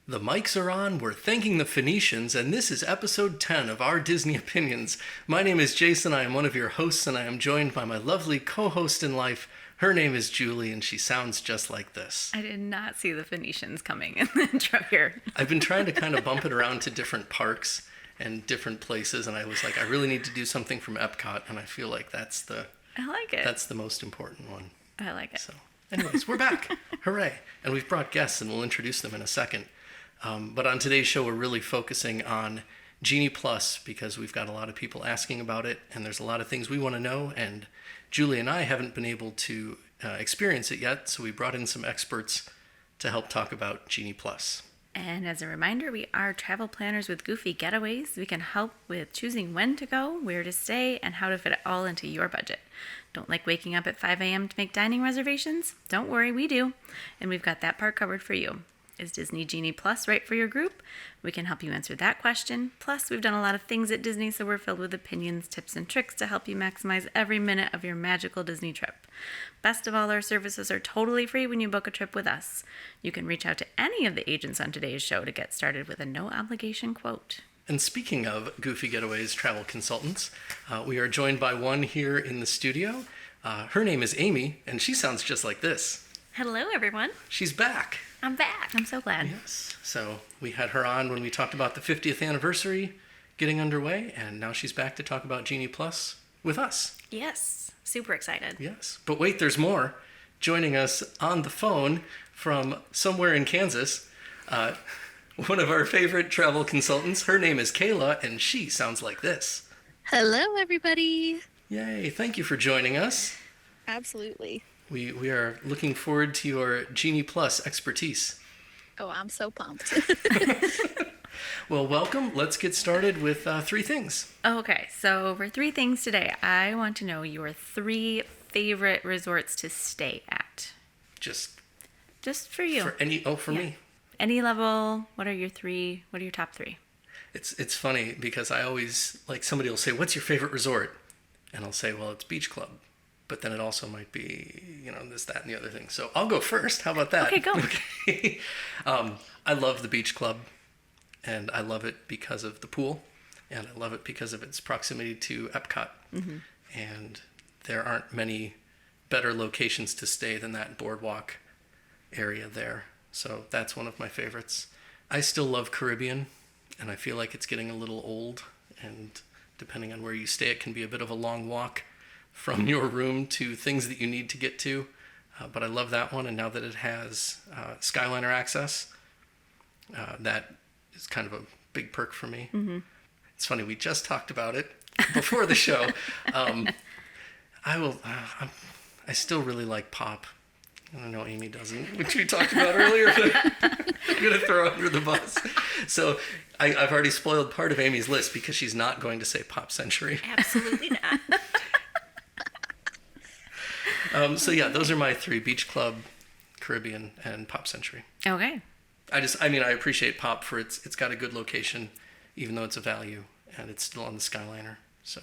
The mics are on, we're thanking the Phoenicians, and this is episode 10 of our Disney Opinions. My name is Jason, I am one of your hosts, and I am joined by my lovely co-host in life. Her name is Julie, and she sounds just like this. I did not see the Phoenicians coming in the intro here. I've been trying to kind of bump it around to different parks and different places, and I was like, I really need to do something from Epcot, and I feel like that's the most important one. I like it. So, anyways, we're back. Hooray. And we've brought guests, and we'll introduce them in a second. But on today's show, we're really focusing on Genie Plus because we've got a lot of people asking about it, and there's a lot of things we want to know, and Julie and I haven't been able to experience it yet, so we brought in some experts to help talk about Genie Plus. And as a reminder, we are travel planners with Goofy Getaways. We can help with choosing when to go, where to stay, and how to fit it all into your budget. Don't like waking up at 5 a.m. to make dining reservations? Don't worry, we do. And we've got that part covered for you. Is Disney Genie Plus right for your group? We can help you answer that question. Plus, we've done a lot of things at Disney, so we're filled with opinions, tips, and tricks to help you maximize every minute of your magical Disney trip. Best of all, our services are totally free when you book a trip with us. You can reach out to any of the agents on today's show to get started with a no-obligation quote. And speaking of Goofy Getaways travel consultants, we are joined by one here in the studio. Her name is Amy, and she sounds just like this. Hello, everyone. She's back. I'm back. I'm so glad. Yes. So we had her on when we talked about the 50th anniversary getting underway, and now she's back to talk about Genie Plus with us. Yes. Super excited. Yes. But wait, there's more. Joining us on the phone from somewhere in Kansas, one of our favorite travel consultants. Her name is Kayla, and she sounds like this. Hello, everybody. Yay. Thank you for joining us. Absolutely. We are looking forward to your Genie Plus expertise. Oh, I'm so pumped. Well, welcome. Let's get started with three things. Okay, so for three things today, I want to know your three favorite resorts to stay at. Just for you. For me. Any level, what are your top three? It's funny because I always, like, somebody will say, what's your favorite resort? And I'll say, well, it's Beach Club. But then it also might be, this, that, and the other thing. So I'll go first. How about that? Okay, go. Okay. I love the Beach Club, and I love it because of the pool, and I love it because of its proximity to Epcot. Mm-hmm. And there aren't many better locations to stay than that boardwalk area there. So that's one of my favorites. I still love Caribbean, and I feel like it's getting a little old, and depending on where you stay, it can be a bit of a long walk from your room to things that you need to get to. But I love that one, and now that it has Skyliner access, that is kind of a big perk for me. Mm-hmm. It's funny, we just talked about it before the show. I still really like Pop. I don't know, Amy doesn't, which we talked about earlier, but I'm going to throw her under the bus. So I've already spoiled part of Amy's list because she's not going to say Pop Century. Absolutely not. So yeah, those are my three: Beach Club, Caribbean, and Pop Century. Okay. I appreciate Pop for it's got a good location, even though it's a value, and it's still on the Skyliner. So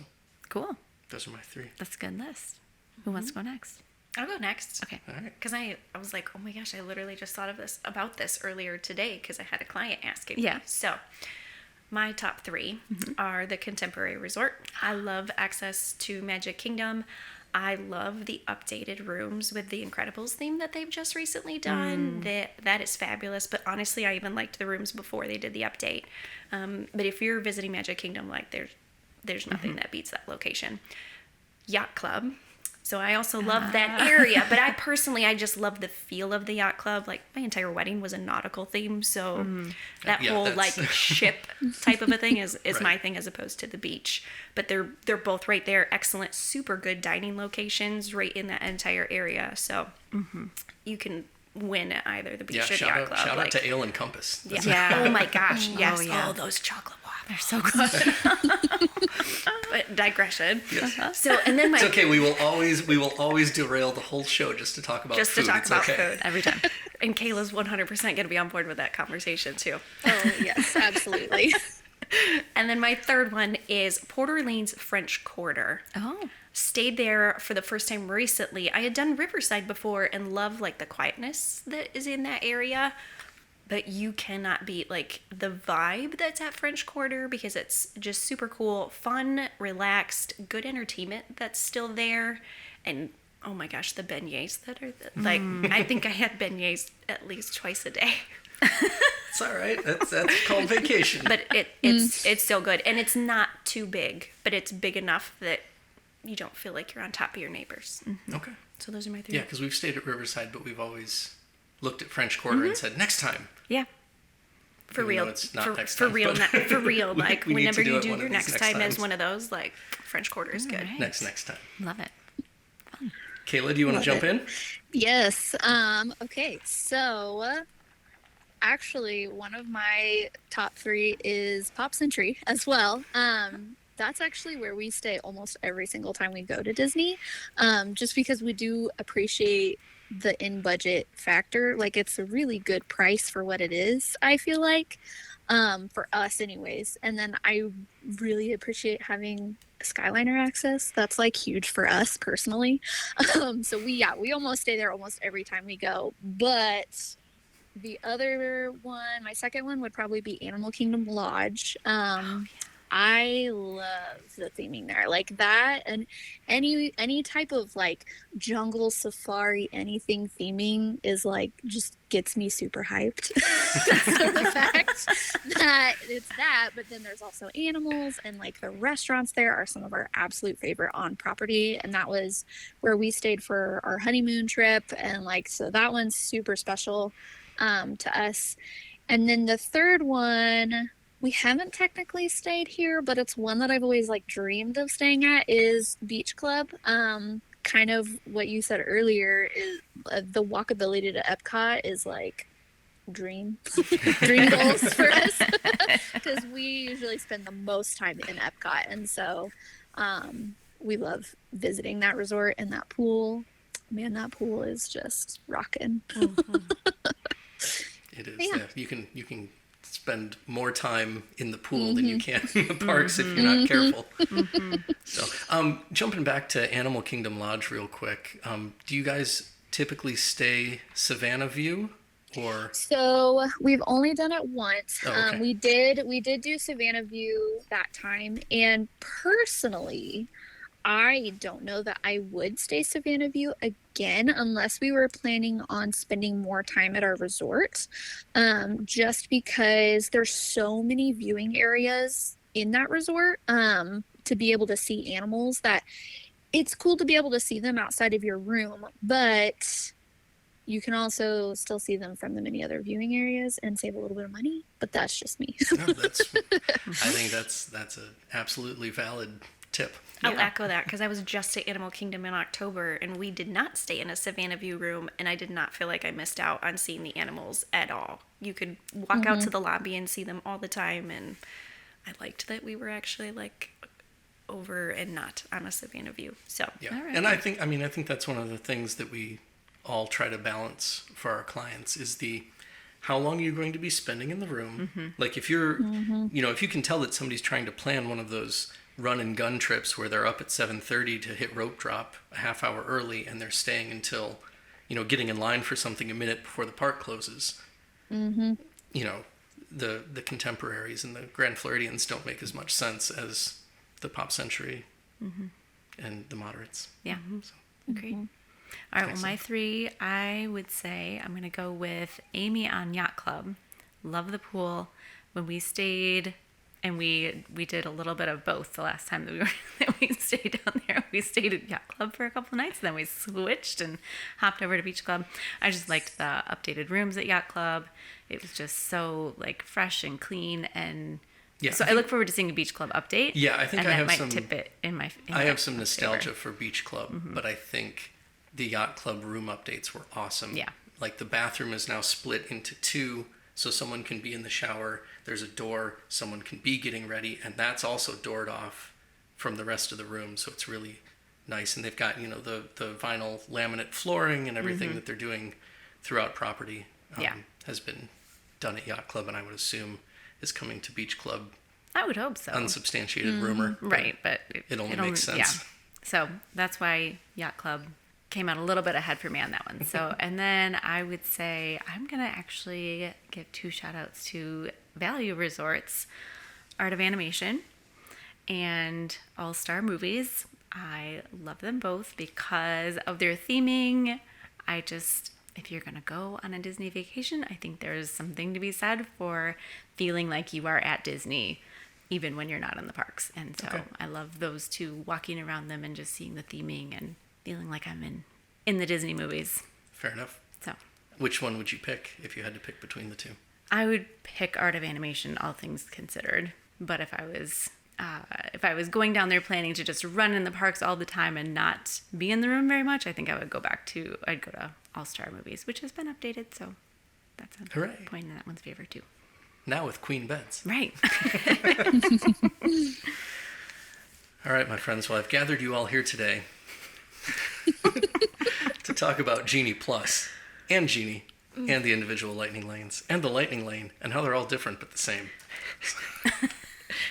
Cool. Those are my three. That's a good list. Who wants to go next? I'll go next. Okay. All right. Because I was like, oh my gosh, I literally just thought about this earlier today because I had a client asking Yeah. me. So my top three are the Contemporary Resort. I love access to Magic Kingdom. I love the updated rooms with the Incredibles theme that they've just recently done. That is fabulous. But honestly, I even liked the rooms before they did the update. But if you're visiting Magic Kingdom, like there's nothing that beats that location. Yacht Club. So I also love that area, but I just love the feel of the Yacht Club. Like my entire wedding was a nautical theme, so that whole like ship type of a thing is right. My thing as opposed to the beach. But they're both right there, excellent, super good dining locations right in that entire area. So you can win at either the beach or the Yacht Club. Shout out to Ale and Compass. Yeah. Oh my gosh, yes. Oh, yeah. Oh, those chocolate waffles. They're so good. But digression. Yes. So and then it's okay. We will always derail the whole show just to talk about food. Food every time. And Kayla's 100% going to be on board with that conversation too. Oh yes, absolutely. And then my third one is Port Orleans French Quarter. Oh. Stayed there for the first time recently. I had done Riverside before and love like the quietness that is in that area. but you cannot beat like the vibe that's at French Quarter, because it's just super cool, fun, relaxed, good entertainment that's still there. And oh my gosh, the beignets that are like, I think I had beignets at least twice a day. It's all right. That's called vacation. But it's so good, and it's not too big, but it's big enough that you don't feel like you're on top of your neighbors. Okay. So those are my 3. Yeah, because we've stayed at Riverside, but we've always looked at French Quarter and said, next time. Yeah. For Even real. though it's not next for time, real. but For real. Like, we need whenever to do you it do one your of these next time as times. one of those, like, French Quarter is good. Right. Next time. Love it. Kayla, do you want to jump in? Yes. Okay. So, actually, one of my top 3 is Pop Century as well. That's actually where we stay almost every single time we go to Disney, just because we do appreciate the in-budget factor. Like, it's a really good price for what it is, I feel like, for us anyways. And then I really appreciate having Skyliner access. That's like huge for us personally. So we almost stay there almost every time we go. But the other one, my second one, would probably be Animal Kingdom Lodge. I love the theming there, like that, and any type of like jungle safari, anything theming is like just gets me super hyped. So the fact that it's that, but then there's also animals, and like the restaurants there are some of our absolute favorite on property, and that was where we stayed for our honeymoon trip, and like so that one's super special to us. And then the third one, we haven't technically stayed here, but it's one that I've always like dreamed of staying at, is Beach Club. Kind of what you said earlier is the walkability to Epcot is like dream goals for us, because we usually spend the most time in Epcot, and so we love visiting that resort and that pool. Man, that pool is just rocking. It is. Yeah. Yeah. You can spend more time in the pool than you can in the parks if you're not careful. So, jumping back to Animal Kingdom Lodge real quick, do you guys typically stay Savannah View or? So we've only done it once. Oh, okay. We did do Savannah View that time, and personally, I don't know that I would stay Savannah View again unless we were planning on spending more time at our resort, just because there's so many viewing areas in that resort, to be able to see animals, that it's cool to be able to see them outside of your room, but you can also still see them from the many other viewing areas and save a little bit of money. But that's just me. No, I think that's an absolutely valid tip. I'll echo that, because I was just at Animal Kingdom in October, and we did not stay in a Savannah View room, and I did not feel like I missed out on seeing the animals at all. You could walk out to the lobby and see them all the time, and I liked that we were actually like over and not on a Savannah View. So Yeah, All right. and I think that's one of the things that we all try to balance for our clients is how long are you going to be spending in the room? Like if you're, if you can tell that somebody's trying to plan one of those run and gun trips where they're up at 7:30 to hit rope drop a half hour early, and they're staying until, getting in line for something a minute before the park closes. The contemporaries and the Grand Floridians don't make as much sense as the Pop Century and the moderates. Yeah. So, Agreed. All right. Well, my 3, I would say I'm going to go with Amy on Yacht Club. Love the pool. When we stayed, and we did a little bit of both the last time that we stayed down there. We stayed at Yacht Club for a couple nights, then we switched and hopped over to Beach Club. I just liked the updated rooms at Yacht Club. It was just so like fresh and clean, and yeah. so I look forward to seeing a Beach Club update. Yeah, I think and I that have might some. tip it in my. I have some nostalgia favor. for Beach Club, but I think the Yacht Club room updates were awesome. Yeah. Like the bathroom is now split into 2, so someone can be in the shower. There's a door, someone can be getting ready, and that's also doored off from the rest of the room. So it's really nice, and they've got the vinyl laminate flooring and everything that they're doing throughout property. Has been done at Yacht Club, and I would assume is coming to Beach Club. I would hope so. Unsubstantiated rumor, Right, but it only makes sense. Yeah. So that's why Yacht Club came out a little bit ahead for me on that one. So, and then I would say I'm going to actually give 2 shout outs to Value Resorts, Art of Animation, and All Star Movies. I love them both because of their theming. If you're going to go on a Disney vacation, I think there's something to be said for feeling like you are at Disney, even when you're not in the parks. And so I love those 2, walking around them and just seeing the theming and feeling like I'm in the Disney movies. Fair enough. So, which one would you pick if you had to pick between the 2? I would pick Art of Animation, all things considered. But if I was going down there planning to just run in the parks all the time and not be in the room very much, I think I'd go to All Star Movies, which has been updated. So that's a point in that one's favor too. Now with queen beds. Right. All right, my friends. Well, I've gathered you all here today to talk about Genie Plus and Genie and the individual lightning lanes and the lightning lane and how they're all different but the same.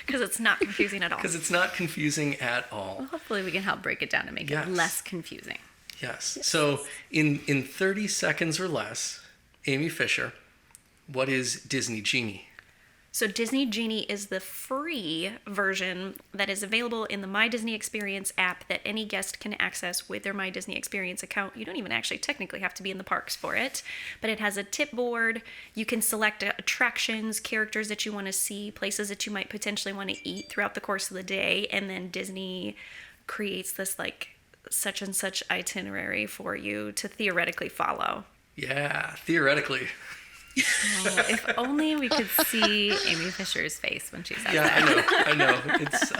Because it's not confusing at all. Because it's not confusing at all. Well, hopefully we can help break it down to make it less confusing. Yes. So in 30 seconds or less, Amy Fisher, what is Disney Genie? So Disney Genie is the free version that is available in the My Disney Experience app that any guest can access with their My Disney Experience account. You don't even actually technically have to be in the parks for it, but it has a tip board. You can select attractions, characters that you want to see, places that you might potentially want to eat throughout the course of the day, and then Disney creates this like such and such itinerary for you to theoretically follow. Yeah, theoretically. Oh, if only we could see Amy Fisher's face when she says that. Yeah, I know. It's,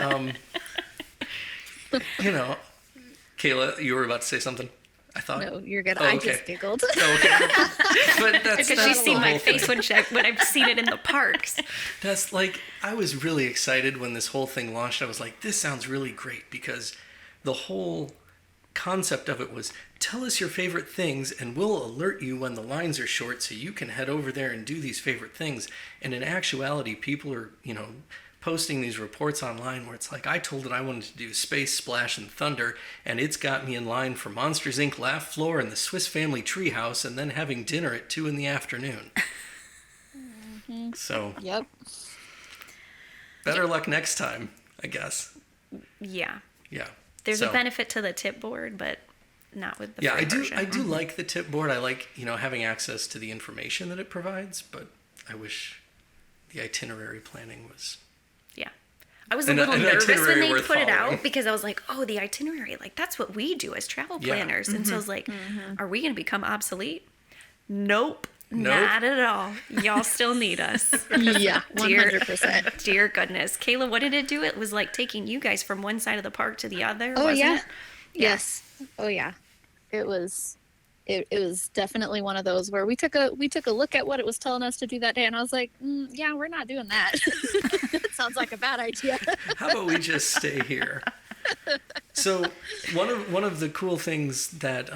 Kayla, you were about to say something, I thought. No, you're good. Oh, I okay. just giggled. Oh, okay. But Because she's seen my face when I've seen it in the parks. That's like, I was really excited when this whole thing launched. I was like, this sounds really great because the whole concept of it was tell us your favorite things and we'll alert you when the lines are short so you can head over there and do these favorite things. And in actuality, people are, posting these reports online where it's like, I told it I wanted to do Space, Splash, and Thunder, and it's got me in line for Monsters, Inc. Laugh Floor and the Swiss Family Treehouse and then having dinner at 2 in the afternoon. Mm-hmm. So, yep. Better luck next time, I guess. Yeah. Yeah. There's a benefit to the tip board, but not with the free version. I do like the tip board. I like, having access to the information that it provides, but I wish the itinerary planning was... Yeah. I was a little nervous when they put it following. out because I was like, oh, the itinerary, like that's what we do as travel planners. And so I was like, are we going to become obsolete? Nope. Not at all. Y'all still need us. Yeah, 100%. Dear goodness. Kayla, what did it do? It was like taking you guys from one side of the park to the other, wasn't it? Yes. Oh yeah. It was definitely one of those where we took a look at what it was telling us to do that day and I was like, yeah, we're not doing that. That sounds like a bad idea. How about we just stay here? So one of the cool things that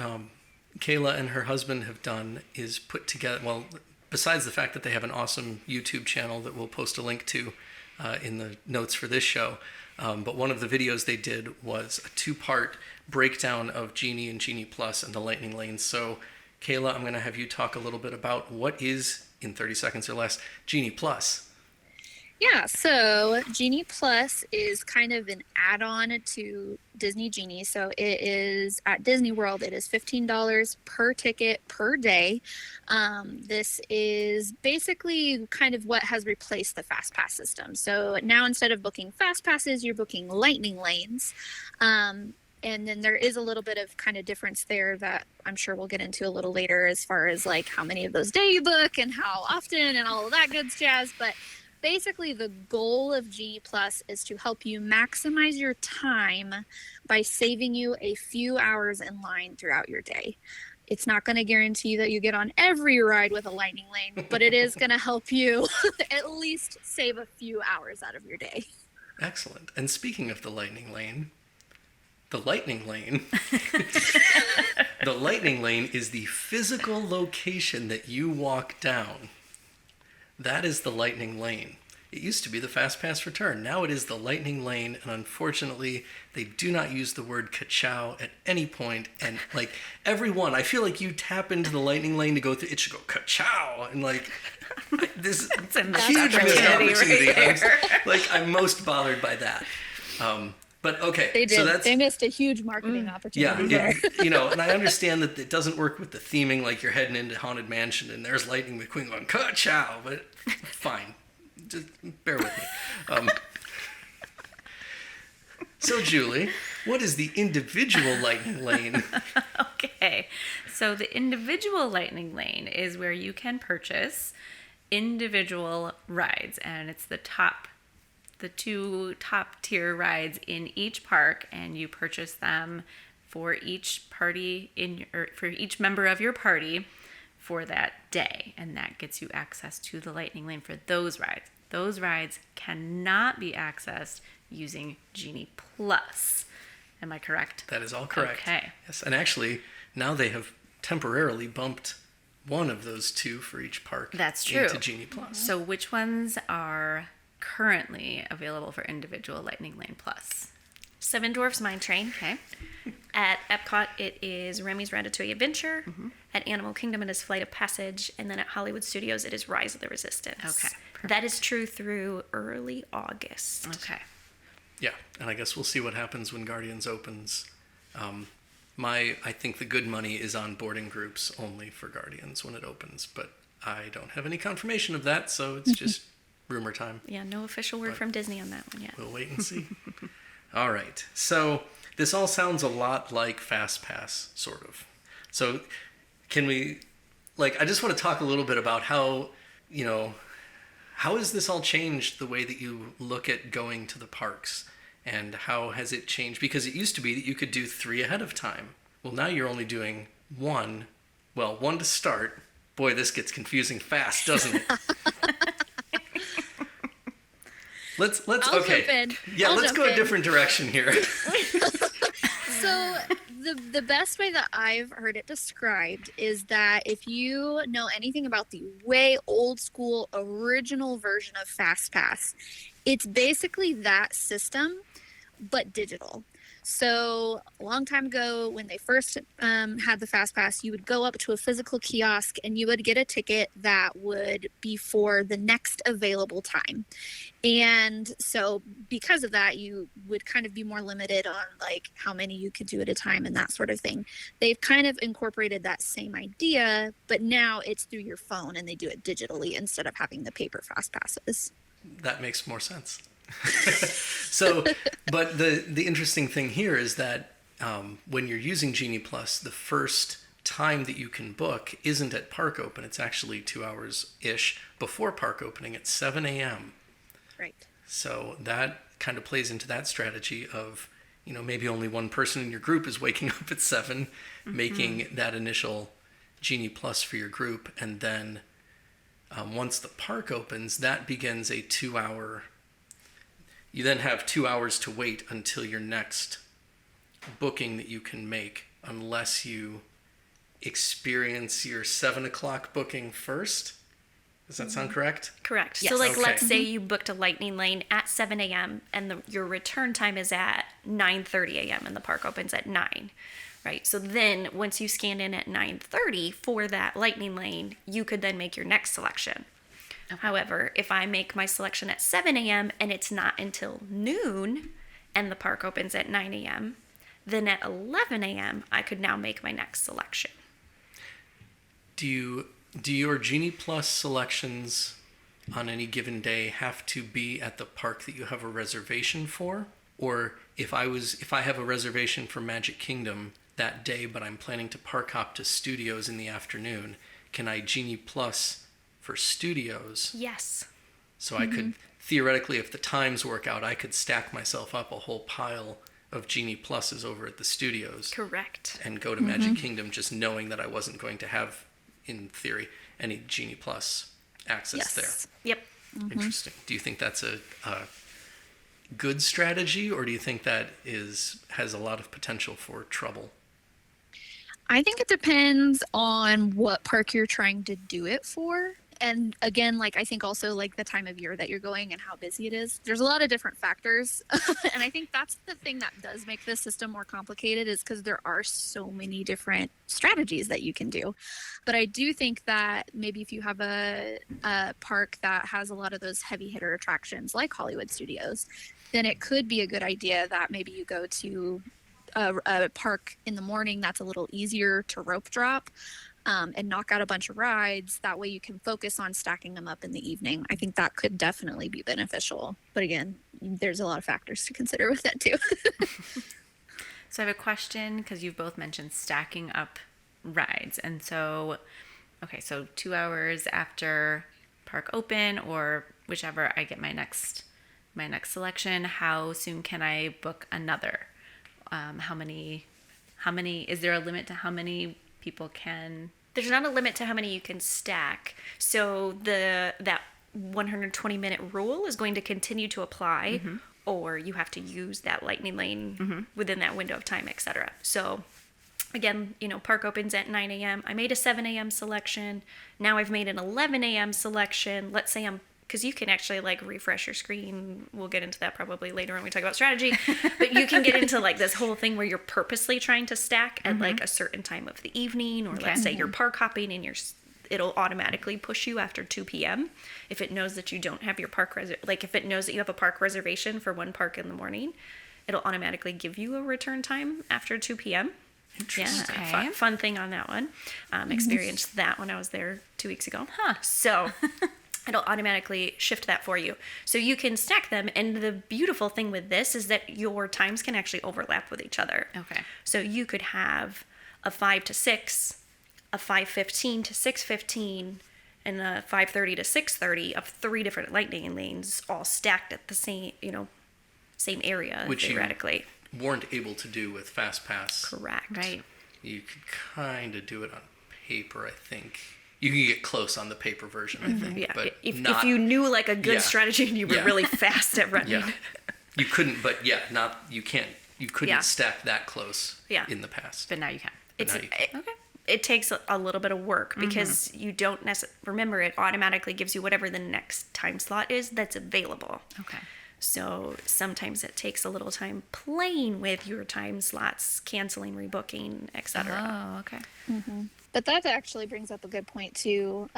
Kayla and her husband have done is put together, well, besides the fact that they have an awesome YouTube channel that we'll post a link to in the notes for this show, but one of the videos they did was a 2-part breakdown of Genie and Genie Plus and the Lightning Lanes. So, Kayla, I'm going to have you talk a little bit about what is, in 30 seconds or less, Genie Plus. Yeah, so Genie Plus is kind of an add-on to Disney Genie. So it is at Disney World, it is $15 per ticket per day. This is basically kind of what has replaced the FastPass system. So now instead of booking FastPasses, you're booking Lightning Lanes. And then there is a little bit of kind of difference there that I'm sure we'll get into a little later as far as like how many of those day you book and how often and all of that good jazz. But basically, the goal of Genie Plus is to help you maximize your time by saving you a few hours in line throughout your day. It's not going to guarantee that you get on every ride with a Lightning Lane, but it is going to help you at least save a few hours out of your day. Excellent. And speaking of the Lightning Lane, the Lightning Lane is the physical location that you walk down. That is the Lightning Lane. It used to be the FastPass return. Now it is the Lightning Lane, and unfortunately, they do not use the word ka-chow at any point. And like everyone, I feel like you tap into the Lightning Lane to go through, it should go ka-chow, and like this That's a huge missed missed opportunity opportunity. right there. I'm most bothered by that. But okay, They did. so that's They missed a huge marketing opportunity there. and I understand that it doesn't work with the theming, like you're heading into Haunted Mansion and there's Lightning McQueen going ka-chow, but fine. Just bear with me. So, Julie, what is the individual Lightning Lane? Okay, so the individual Lightning Lane is where you can purchase individual rides, and it's the two top tier rides in each park, and you purchase them for each party for each member of your party for that day, and that gets you access to the Lightning Lane for those rides. Those rides cannot be accessed using Genie Plus. Am I correct? That is all correct. Okay. Yes, and actually, now they have temporarily bumped one of those two for each park. That's true. Into Genie Plus. So which ones are currently available for individual Lightning Lane Plus? Seven Dwarfs Mine Train. Okay. At Epcot, it is Remy's Ratatouille Adventure. At Animal Kingdom, it is Flight of Passage. And then at Hollywood Studios, it is Rise of the Resistance. Okay, perfect. That is true through early August. Okay. Yeah, and I guess we'll see what happens when Guardians opens. I think the good money is on boarding groups only for Guardians when it opens, but I don't have any confirmation of that, so it's just rumor time. Yeah, no official word from Disney on that one yet. We'll wait and see. All right, so this all sounds a lot like FastPass, sort of. So can we, I just want to talk a little bit about how has this all changed the way that you look at going to the parks? And how has it changed? Because it used to be that you could do 3 ahead of time. Well, now you're only doing 1. Well, 1 to start. Boy, this gets confusing fast, doesn't it? Let's I'll okay. jump in. Yeah, I'll let's jump go a in. different direction here. So the best way that I've heard it described is that if you know anything about the way old school original version of FastPass, it's basically that system, but digital. So a long time ago, when they first had the FastPass, you would go up to a physical kiosk and you would get a ticket that would be for the next available time. And so because of that, you would kind of be more limited on how many you could do at a time and that sort of thing. They've kind of incorporated that same idea, but now it's through your phone and they do it digitally instead of having the paper FastPasses. That makes more sense. So, but the interesting thing here is that when you're using Genie Plus, the first time that you can book isn't at park open. It's actually 2 hours-ish before park opening at 7 a.m. Right. So that kind of plays into that strategy of, maybe only one person in your group is waking up at 7, making that initial Genie Plus for your group, and then once the park opens, that begins a 2-hour. You then have 2 hours to wait until your next booking that you can make, unless you experience your 7 o'clock booking first. Does that sound correct? Correct. Yes. So, Okay. let's say you booked a Lightning Lane at 7 a.m. and your return time is at 9:30 a.m. and the park opens at 9, right? So then, once you scan in at 9:30 for that Lightning Lane, you could then make your next selection. However, if I make my selection at 7 a.m. and it's not until noon and the park opens at 9 a.m., then at 11 a.m. I could now make my next selection. Do your Genie Plus selections on any given day have to be at the park that you have a reservation for? Or if I have a reservation for Magic Kingdom that day, but I'm planning to park hop to Studios in the afternoon, can I Genie Plus for Studios? Yes. So I could, theoretically, if the times work out, I could stack myself up a whole pile of Genie Pluses over at the Studios. Correct. And go to Magic Kingdom just knowing that I wasn't going to have, in theory, any Genie Plus access Yes. Yep. there. Interesting. Do you think that's a good strategy, or do you think that has a lot of potential for trouble? I think it depends on what park you're trying to do it for. And again, like I think also like the time of year that you're going and how busy it is. There's a lot of different factors. And I think that's the thing that does make this system more complicated, is because there are so many different strategies that you can do. But I do think that maybe if you have a park that has a lot of those heavy hitter attractions like Hollywood Studios, then it could be a good idea that maybe you go to a park in the morning that's a little easier to rope drop, and knock out a bunch of rides. That way you can focus on stacking them up in the evening. I think that could definitely be beneficial. But again, there's a lot of factors to consider with that too. So I have a question, because you've both mentioned stacking up rides. And so, okay, so 2 hours after park open, or whichever I get my next selection, how soon can I book another? How many, is there a limit to how many people can? There's not a limit to how many you can stack. So that 120-minute rule is going to continue to apply, or you have to use that lightning lane within that window of time, etc. So again, park opens at 9 a.m. I made a 7 a.m. selection. Now I've made an 11 a.m. selection. Let's say because you can actually like refresh your screen. We'll get into that probably later when we talk about strategy. But you can get into like this whole thing where you're purposely trying to stack at like a certain time of the evening, or let's say you're park hopping and it'll automatically push you after 2 p.m. if it knows that you don't have your park if it knows that you have a park reservation for one park in the morning, it'll automatically give you a return time after 2 p.m. Interesting. Yeah, Okay. fun thing on that one. Experienced that when I was there 2 weeks ago. So it'll automatically shift that for you. So you can stack them. And the beautiful thing with this is that your times can actually overlap with each other. Okay. So you could have a 5 to 6, a 5:15 to 6:15, and a 5:30 to 6:30 of 3 different lightning lanes all stacked at the same area, Which theoretically. you weren't able to do with FastPass. Correct. Right. You could kind of do it on paper, I think. You can get close on the paper version, I think. Yeah. But If not, you knew like a good Yeah. strategy and you were Yeah. really fast at running. Yeah. You couldn't, but yeah, you couldn't Yeah. stack that close Yeah. in the past. But now you can. It's now you it takes a little bit of work because you don't remember, it automatically gives you whatever the next time slot is that's available. Okay. So sometimes it takes a little time playing with your time slots, canceling, rebooking, etc. Oh, okay. But that actually brings up a good point too.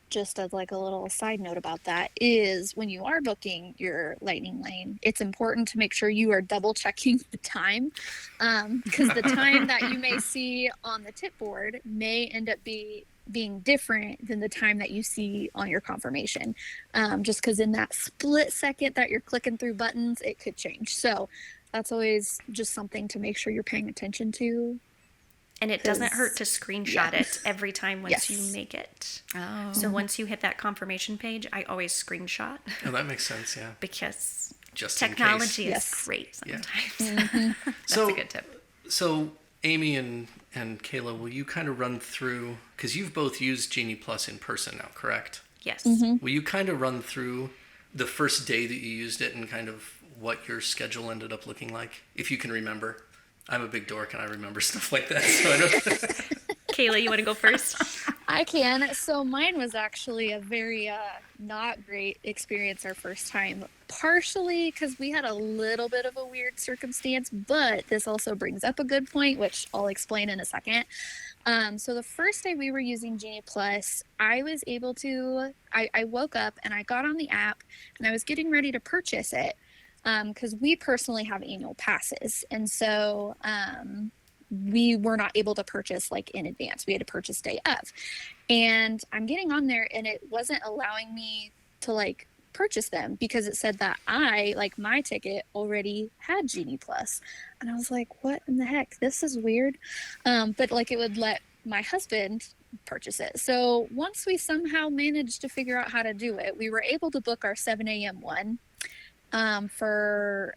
Just as like a little side note about that is when you are booking your lightning lane, it's important to make sure you are double checking the time, because the time that you may see on the tip board may end up being different than the time that you see on your confirmation. Just because in that split second that you're clicking through buttons, it could change. So that's always just something to make sure you're paying attention to. And it doesn't hurt to screenshot Yeah. it every time once you make it. Oh. So once you hit that confirmation page, I always screenshot Oh, that makes sense, yeah. because Just in case. technology is Yes. great Yeah. sometimes. That's a good tip. So, Amy and Kayla, will you kind of run through, because you've both used Genie Plus in person now, correct? Yes. Will you kind of run through the first day that you used it and kind of what your schedule ended up looking like, if you can remember? I'm a big dork and I remember stuff like that, so I don't... Kayla, you want to go first? I can. So mine was actually a very not great experience our first time, partially because we had a little bit of a weird circumstance, but this also brings up a good point, which I'll explain in a second. So the first day we were using Genie Plus, I was able to, I woke up and I got on the app and I was getting ready to purchase it, because we personally have annual passes. And so we were not able to purchase like in advance. We had to purchase day of. And I'm getting on there and it wasn't allowing me to like purchase them because it said that my ticket already had Genie Plus. And I was like, what in the heck? This is weird. But like it would let my husband purchase it. So once we somehow managed to figure out how to do it, we were able to book our 7 a.m. one for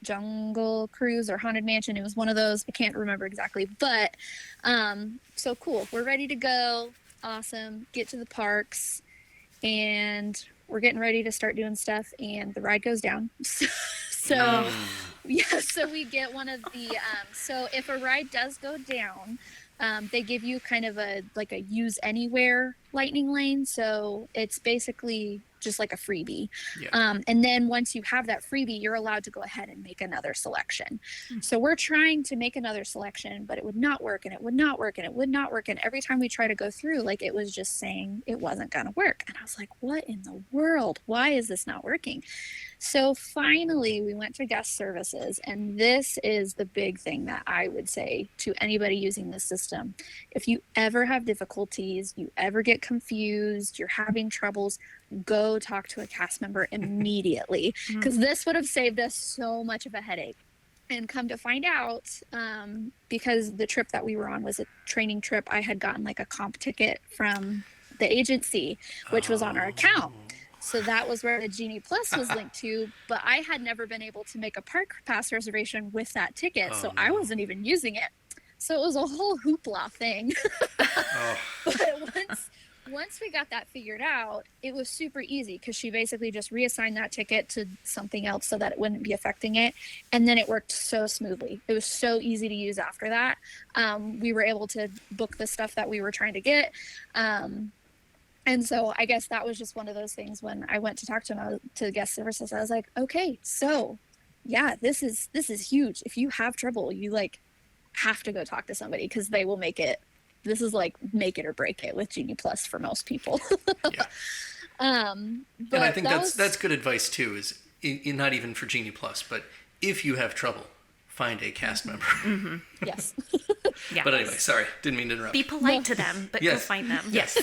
Jungle Cruise or Haunted Mansion. It was one of those. I can't remember exactly. But so cool. We're ready to go. Awesome. Get to the parks. And we're getting ready to start doing stuff. And the ride goes down. So we get one of the... so if a ride does go down, They give you kind of a use anywhere lightning lane, so it's basically just like a freebie. Yeah. And then once you have that freebie, you're allowed to go ahead and make another selection. So we're trying to make another selection, but it would not work, and it would not work, and it would not work. And every time we try to go through, like, it was just saying it wasn't going to work. And I was like, what in the world? Why is this not working? So finally, we went to guest services, and this is the big thing that I would say to anybody using this system. If you ever have difficulties, you ever get confused, you're having troubles, go talk to a cast member immediately, because this would have saved us so much of a headache. And come to find out, because the trip that we were on was a training trip, I had gotten like a comp ticket from the agency, which was on our account. So that was where the Genie Plus was linked to, but I had never been able to make a park pass reservation with that ticket, so I wasn't even using it. So it was a whole hoopla thing. But once we got that figured out, it was super easy, because she basically just reassigned that ticket to something else so that it wouldn't be affecting it. And then it worked so smoothly. It was so easy to use after that. We were able to book the stuff that we were trying to get. And so I guess that was just one of those things. When I went to talk to the guest services, I was like, okay, so yeah, this is huge. If you have trouble, you like have to go talk to somebody, because they will make it. This is like make it or break it with Genie Plus for most people. Yeah. And I think that's good advice too, is not even for Genie Plus, but if you have trouble, find a cast member. Mm-hmm. Yes. Yeah. But anyway, sorry, didn't mean to interrupt. Be polite to them, but go find them. Yes.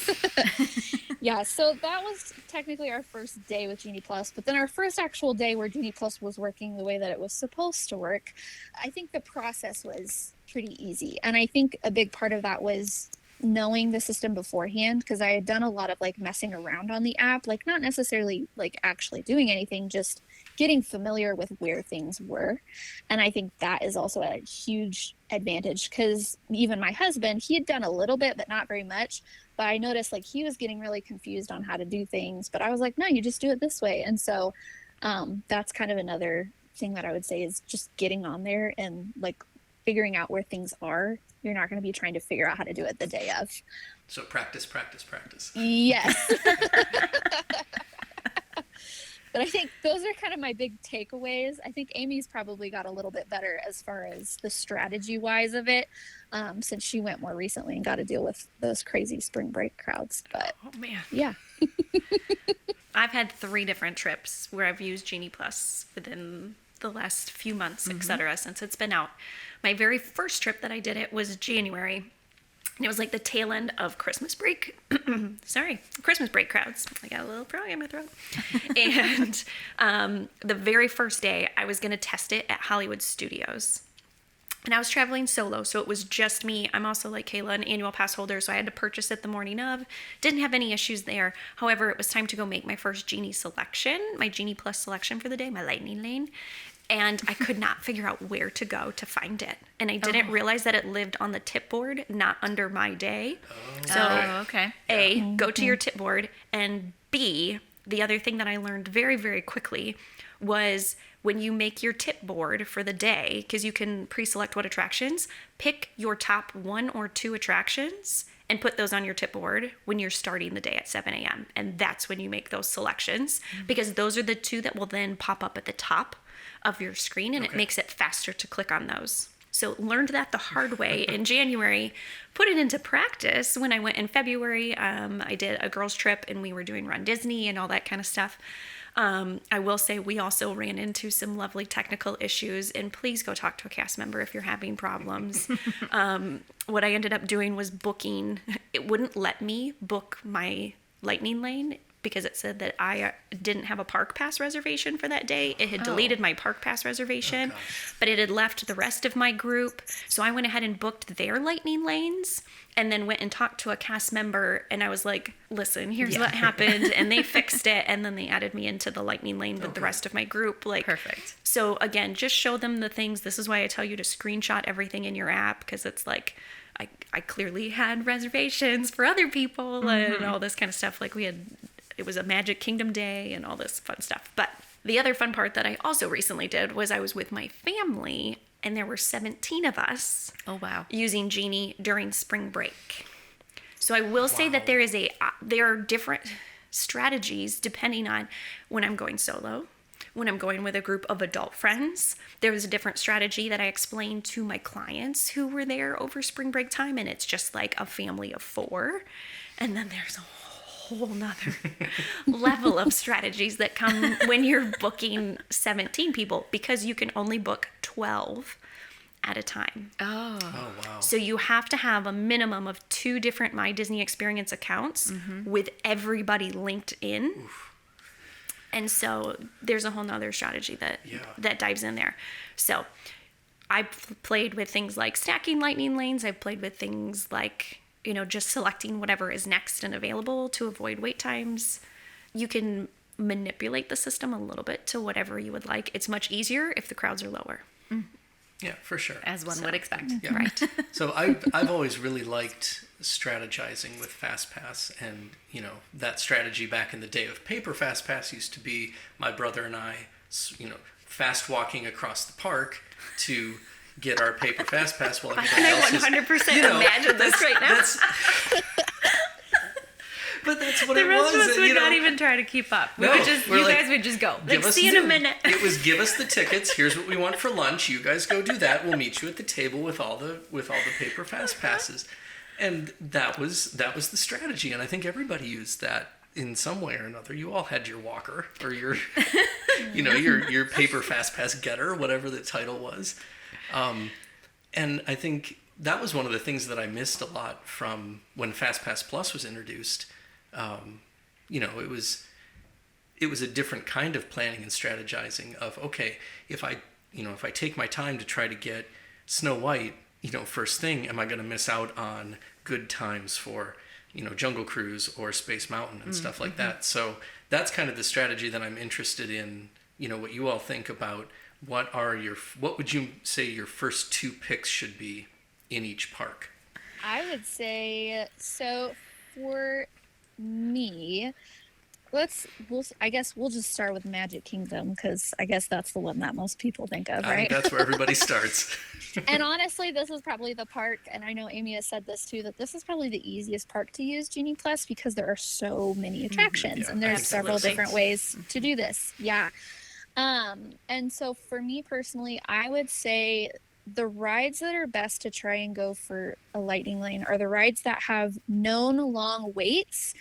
Yeah, so that was technically our first day with Genie Plus, but then our first actual day where Genie Plus was working the way that it was supposed to work, I think the process was pretty easy. And I think a big part of that was knowing the system beforehand, because I had done a lot of like messing around on the app, like not necessarily like actually doing anything, just getting familiar with where things were. And I think that is also a huge advantage, because even my husband, he had done a little bit, but not very much. But I noticed like he was getting really confused on how to do things. But I was like, no, you just do it this way. And so that's kind of another thing that I would say is just getting on there and like figuring out where things are. You're not going to be trying to figure out how to do it the day of. So practice, practice, practice. Yes. But I think those are kind of my big takeaways. I think Amy's probably got a little bit better as far as the strategy wise of it, since she went more recently and got to deal with those crazy spring break crowds. But Oh man. yeah. I've had 3 different trips where I've used Genie Plus within the last few months, etc., since it's been out. My very first trip that I did it was January. And it was like the tail end of Christmas break. Christmas break crowds. I got a little frog in my throat. And the very first day, I was going to test it at Hollywood Studios. And I was traveling solo, so it was just me. I'm also, like Kayla, an annual pass holder, so I had to purchase it the morning of. Didn't have any issues there. However, it was time to go make my first Genie selection, my Genie Plus selection for the day, my lightning lane. And I could not figure out where to go to find it. And I didn't realize that it lived on the tip board, not under my day. Okay. A, go to your tip board. And B, the other thing that I learned very, very quickly was when you make your tip board for the day, because you can pre-select what attractions, pick your top 1 or 2 attractions and put those on your tip board when you're starting the day at 7 a.m. And that's when you make those selections, because those are the 2 that will then pop up at the top of your screen, and it makes it faster to click on those. So learned that the hard way in January, put it into practice when I went in February. I did a girls trip and we were doing Run Disney and all that kind of stuff. I will say we also ran into some lovely technical issues, and please go talk to a cast member if you're having problems. What I ended up doing was booking. It wouldn't let me book my lightning lane because it said that I didn't have a park pass reservation for that day. It had deleted my park pass reservation, but it had left the rest of my group. So I went ahead and booked their lightning lanes and then went and talked to a cast member. And I was like, listen, here's what happened. And they fixed it. And then they added me into the lightning lane with the rest of my group. Like, Perfect. So again, just show them the things. This is why I tell you to screenshot everything in your app, because it's like, I clearly had reservations for other people and all this kind of stuff. Like it was a Magic Kingdom day and all this fun stuff. But the other fun part that I also recently did was I was with my family and there were 17 of us Oh, wow. using Genie during spring break. So I will say that there are different strategies depending on when I'm going solo, when I'm going with a group of adult friends. There was a different strategy that I explained to my clients who were there over spring break time, and it's just like a family of 4. And then there's a whole nother level of strategies that come when you're booking 17 people, because you can only book 12 at a time. Oh. Oh, wow. So you have to have a minimum of 2 different My Disney Experience accounts with everybody linked in. Oof. And so there's a whole nother strategy that dives in there. So I played with things like stacking lightning lanes. I've played with things like, just selecting whatever is next and available to avoid wait times. You can manipulate the system a little bit to whatever you would like. It's much easier if the crowds are lower. Yeah, for sure. As one would expect. Yeah. Right. So I've always really liked strategizing with FastPass, and that strategy back in the day of paper FastPass used to be my brother and I, fast walking across the park to get our paper FastPass while everybody else is. I 100% imagine this right now. But that's what The it rest was. of us would not even try to keep up. No, You guys would just go. Like, see you in a minute. It was give us the tickets. Here's what we want for lunch. You guys go do that. We'll meet you at the table with all the paper fast passes, and that was the strategy. And I think everybody used that in some way or another. You all had your walker or your, your paper fast pass getter, whatever the title was, and I think that was one of the things that I missed a lot from when FastPass Plus was introduced. It was a different kind of planning and strategizing of, okay, if I take my time to try to get Snow White, first thing, am I going to miss out on good times for, Jungle Cruise or Space Mountain and stuff like that? So that's kind of the strategy that I'm interested in, what you all think about. What would you say your first 2 picks should be in each park? I would say, so for me, I guess we'll just start with Magic Kingdom, because I guess that's the one that most people think of, I right? think that's where everybody starts. And honestly, this is probably the park, and I know Amy has said this too, that this is probably the easiest park to use Genie Plus, because there are so many attractions, and there's several different ways to do this. Yeah. And so for me personally, I would say the rides that are best to try and go for a lightning lane are the rides that have known long waits,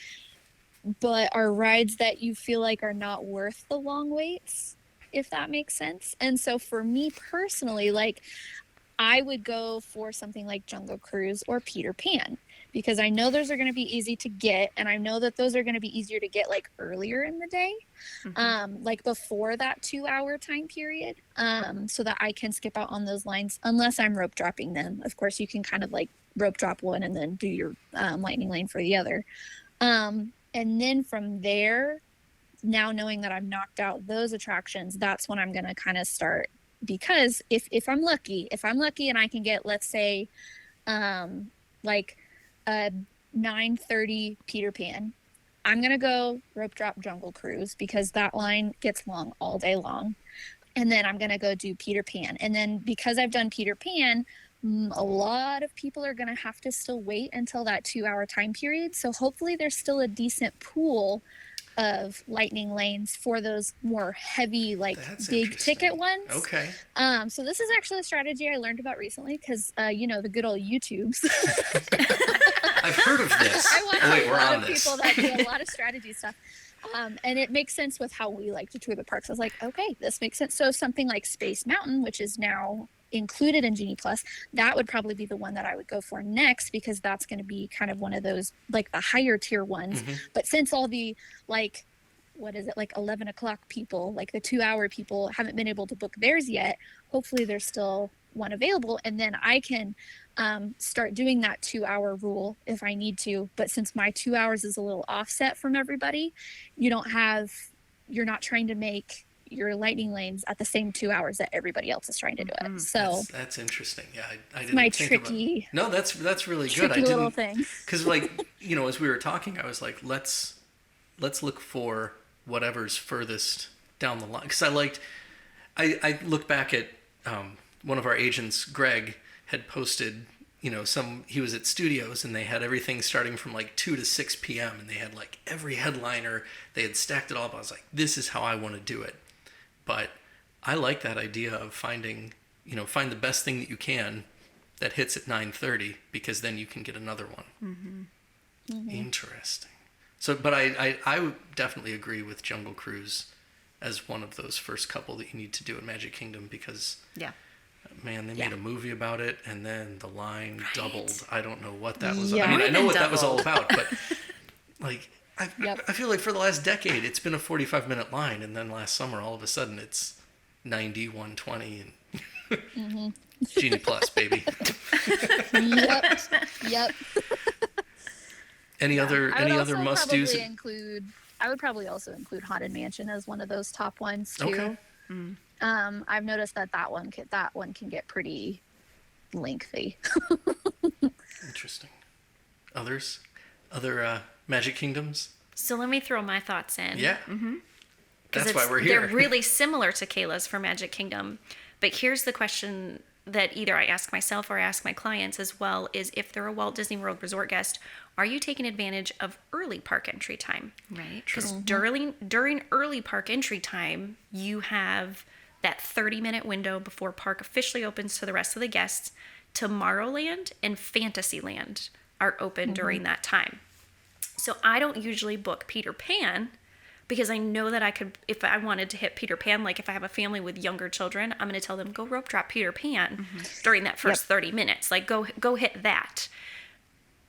but are rides that you feel like are not worth the long waits, if that makes sense. And so for me personally, I would go for something like Jungle Cruise or Peter Pan, because I know those are going to be easy to get, and I know that those are going to be easier to get earlier in the day, before that 2-hour time period, so that I can skip out on those lines unless I'm rope dropping them. Of course, you can kind of rope drop one and then do your lightning lane for the other. And then from there, now knowing that I've knocked out those attractions, that's when I'm going to kind of start, because if I'm lucky and I can get, let's say, a 9:30 Peter Pan, I'm going to go rope drop Jungle Cruise, because that line gets long all day long. And then I'm going to go do Peter Pan. And then because I've done Peter Pan, a lot of people are going to have to still wait until that 2-hour time period. So hopefully there's still a decent pool of lightning lanes for those more heavy, big ticket ones. Okay. So this is actually a strategy I learned about recently, because the good old YouTubes. I've heard of this. I watch we're a lot on of this. people that do a lot of strategy stuff. And it makes sense with how we like to tour the parks. I was like, okay, this makes sense. So something like Space Mountain, which is now included in Genie Plus, that would probably be the one that I would go for next, because that's going to be kind of one of those the higher tier ones. But since all the 11 o'clock people, the 2-hour people, haven't been able to book theirs yet, hopefully there's still one available, and then I can start doing that 2-hour rule if I need to. But since my 2 hours is a little offset from everybody, you're not trying to make your lightning lanes at the same 2 hours that everybody else is trying to do it. So that's interesting. Yeah, I didn't my think tricky. No, that's really good. Tricky little thing. Because as we were talking, I was like, let's look for whatever's furthest down the line. Because I look back at one of our agents, Greg, had posted, he was at studios and they had everything starting from like 2 to 6 p.m. and they had like every headliner, they had stacked it all up. I was like, this is how I want to do it. But I like that idea of find the best thing that you can that hits at 9:30, because then you can get another one. Mm-hmm. Mm-hmm. Interesting. So, but I would definitely agree with Jungle Cruise as one of those first couple that you need to do in Magic Kingdom, because man, they made a movie about it, and then the line doubled. I don't know what that was. Yeah. I mean, I know what that was all Doubled. about, but like I feel like for the last decade it's been a 45-minute line, and then last summer all of a sudden it's 90, 120, and Genie Plus, baby. Yep. Any other must-dos? I would probably also include Haunted Mansion as one of those top ones too. Okay. I've noticed that one can get pretty lengthy. Interesting. Other Magic Kingdoms? So let me throw my thoughts in. Yeah. Mm-hmm. That's why we're here. They're really similar to Kayla's for Magic Kingdom. But here's the question that either I ask myself or I ask my clients as well, is if they're a Walt Disney World Resort guest, are you taking advantage of early park entry time? Right. Because during early park entry time, you have that 30-minute window before park officially opens to the rest of the guests. Tomorrowland and Fantasyland are open during that time. So I don't usually book Peter Pan, because I know that I could, if I wanted to hit Peter Pan, like if I have a family with younger children, I'm going to tell them, go rope drop Peter Pan during that first 30 minutes. Like go hit that.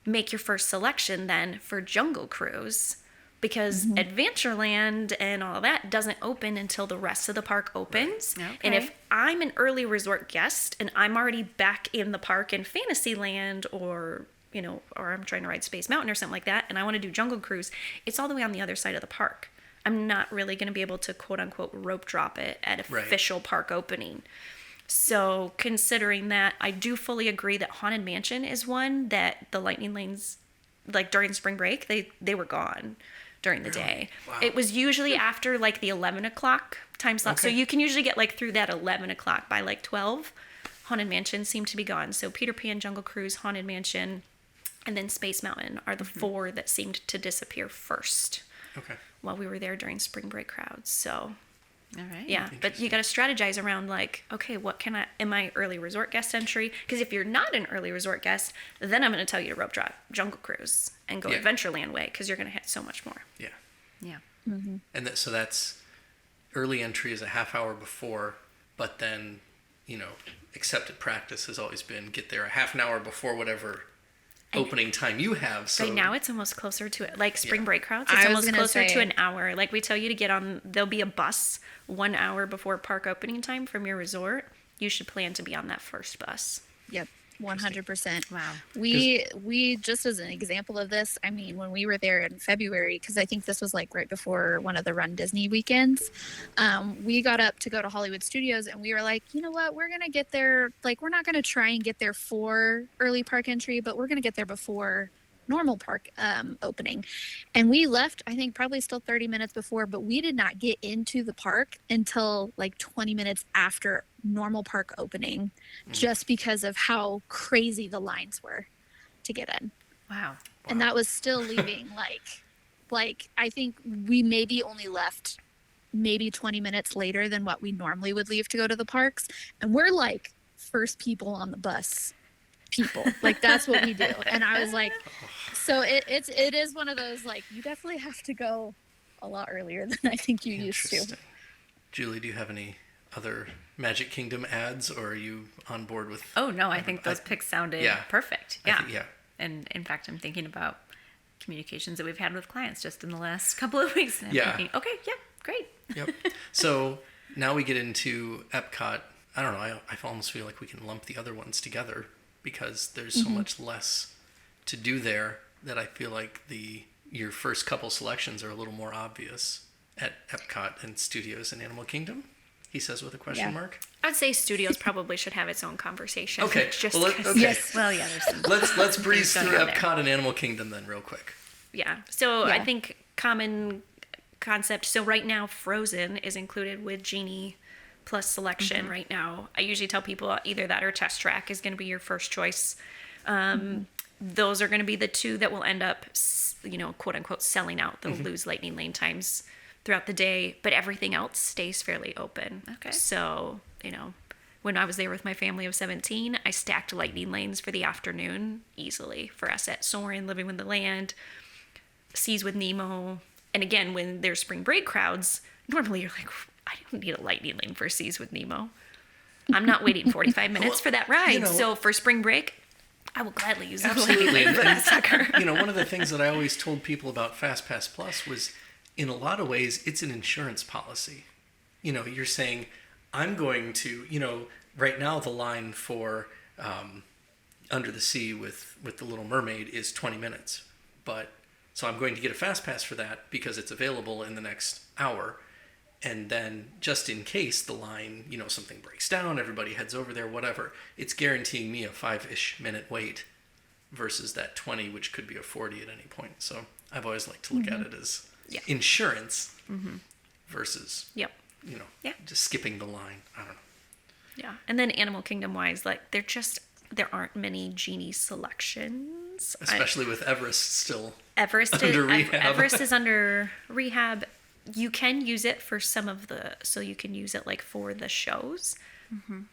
Make your first selection then for Jungle Cruise, because Adventureland and all that doesn't open until the rest of the park opens. Right. Okay. And if I'm an early resort guest and I'm already back in the park in Fantasyland, or I'm trying to ride Space Mountain or something like that, and I want to do Jungle Cruise, it's all the way on the other side of the park. I'm not really going to be able to quote unquote rope drop it at official park opening. So considering that, I do fully agree that Haunted Mansion is one that the lightning lanes, like during spring break, they were gone during the day. Wow. It was usually after like the 11 o'clock time slot. Okay. So you can usually get like through that 11 o'clock. By like 12, Haunted Mansion seemed to be gone. So Peter Pan, Jungle Cruise, Haunted Mansion, and then Space Mountain are the four that seemed to disappear first. Okay. While we were there during spring break crowds. So All right. yeah, but you got to strategize around like, okay, am I early resort guest entry? Because if you're not an early resort guest, then I'm going to tell you to rope drop Jungle Cruise and go Adventureland way, because you're going to hit so much more. Yeah. Yeah. And so that's early entry is a half hour before, but then, accepted practice has always been get there a half an hour before whatever opening time you have. So right now it's almost closer to it, like spring break crowds. I It's was almost gonna closer say- to an hour. Like we tell you to get on, there'll be a bus 1 hour before park opening time from your resort. You should plan to be on that first bus. Yep. 100%. Wow. We just as an example of this, I mean, when we were there in February, because I think this was like right before one of the Run Disney weekends, we got up to go to Hollywood Studios, and we were like, you know what, we're gonna get there, like we're not gonna try and get there for early park entry, but we're gonna get there before normal park opening. And we left, I think probably still 30 minutes before, but we did not get into the park until like 20 minutes after normal park opening, just because of how crazy the lines were to get in. Wow. And that was still leaving like I think we maybe only left maybe 20 minutes later than what we normally would leave to go to the parks, and we're like first people on the bus people, like that's what we do. And I was like, so it is one of those, like, you definitely have to go a lot earlier than I think you used to. Interesting. Julie, do you have any other Magic Kingdom ads, or are you on board with? Oh no, I think those picks sounded perfect. Yeah. Yeah. And in fact, I'm thinking about communications that we've had with clients just in the last couple of weeks. And I'm thinking, okay, yeah, great. Yep. So now we get into Epcot. I don't know. I almost feel like we can lump the other ones together, because there's so much less to do there, that I feel like your first couple selections are a little more obvious at Epcot and Studios and Animal Kingdom. He says with a question mark. I'd say Studios probably should have its own conversation. Okay. Just Well, because- okay. Yes. Well, yeah, there's some. Let's breeze Done through right there. Epcot and Animal Kingdom then real quick. Yeah. So Yeah. I think common concept. So right now, Frozen is included with Genie plus selection right now. I usually tell people either that or Test Track is going to be your first choice. Those are going to be the two that will end up, quote unquote, selling out. They'll lose lightning lane times throughout the day, but everything else stays fairly open. Okay. So, when I was there with my family of 17, I stacked lightning lanes for the afternoon easily for us at Soarin', Living with the Land, Seas with Nemo. And again, when there's spring break crowds, normally you're like, I don't need a lightning lane for Seas with Nemo. I'm not waiting 45 minutes for that ride. So for spring break, I will gladly use a lightning lane for that sucker. One of the things that I always told people about FastPass Plus was, in a lot of ways, it's an insurance policy. You're saying, I'm going to, right now the line for Under the Sea with The Little Mermaid is 20 minutes. So I'm going to get a FastPass for that because it's available in the next hour. And then just in case the line, something breaks down, everybody heads over there, whatever, it's guaranteeing me a 5-ish minute wait versus that 20, which could be a 40 at any point. So I've always liked to look at it as insurance versus, just skipping the line. I don't know. Yeah. And then Animal Kingdom wise, there aren't many Genie selections. Especially with Everest still under rehab. Everest is under rehab. You can use it for so you can use it for the shows.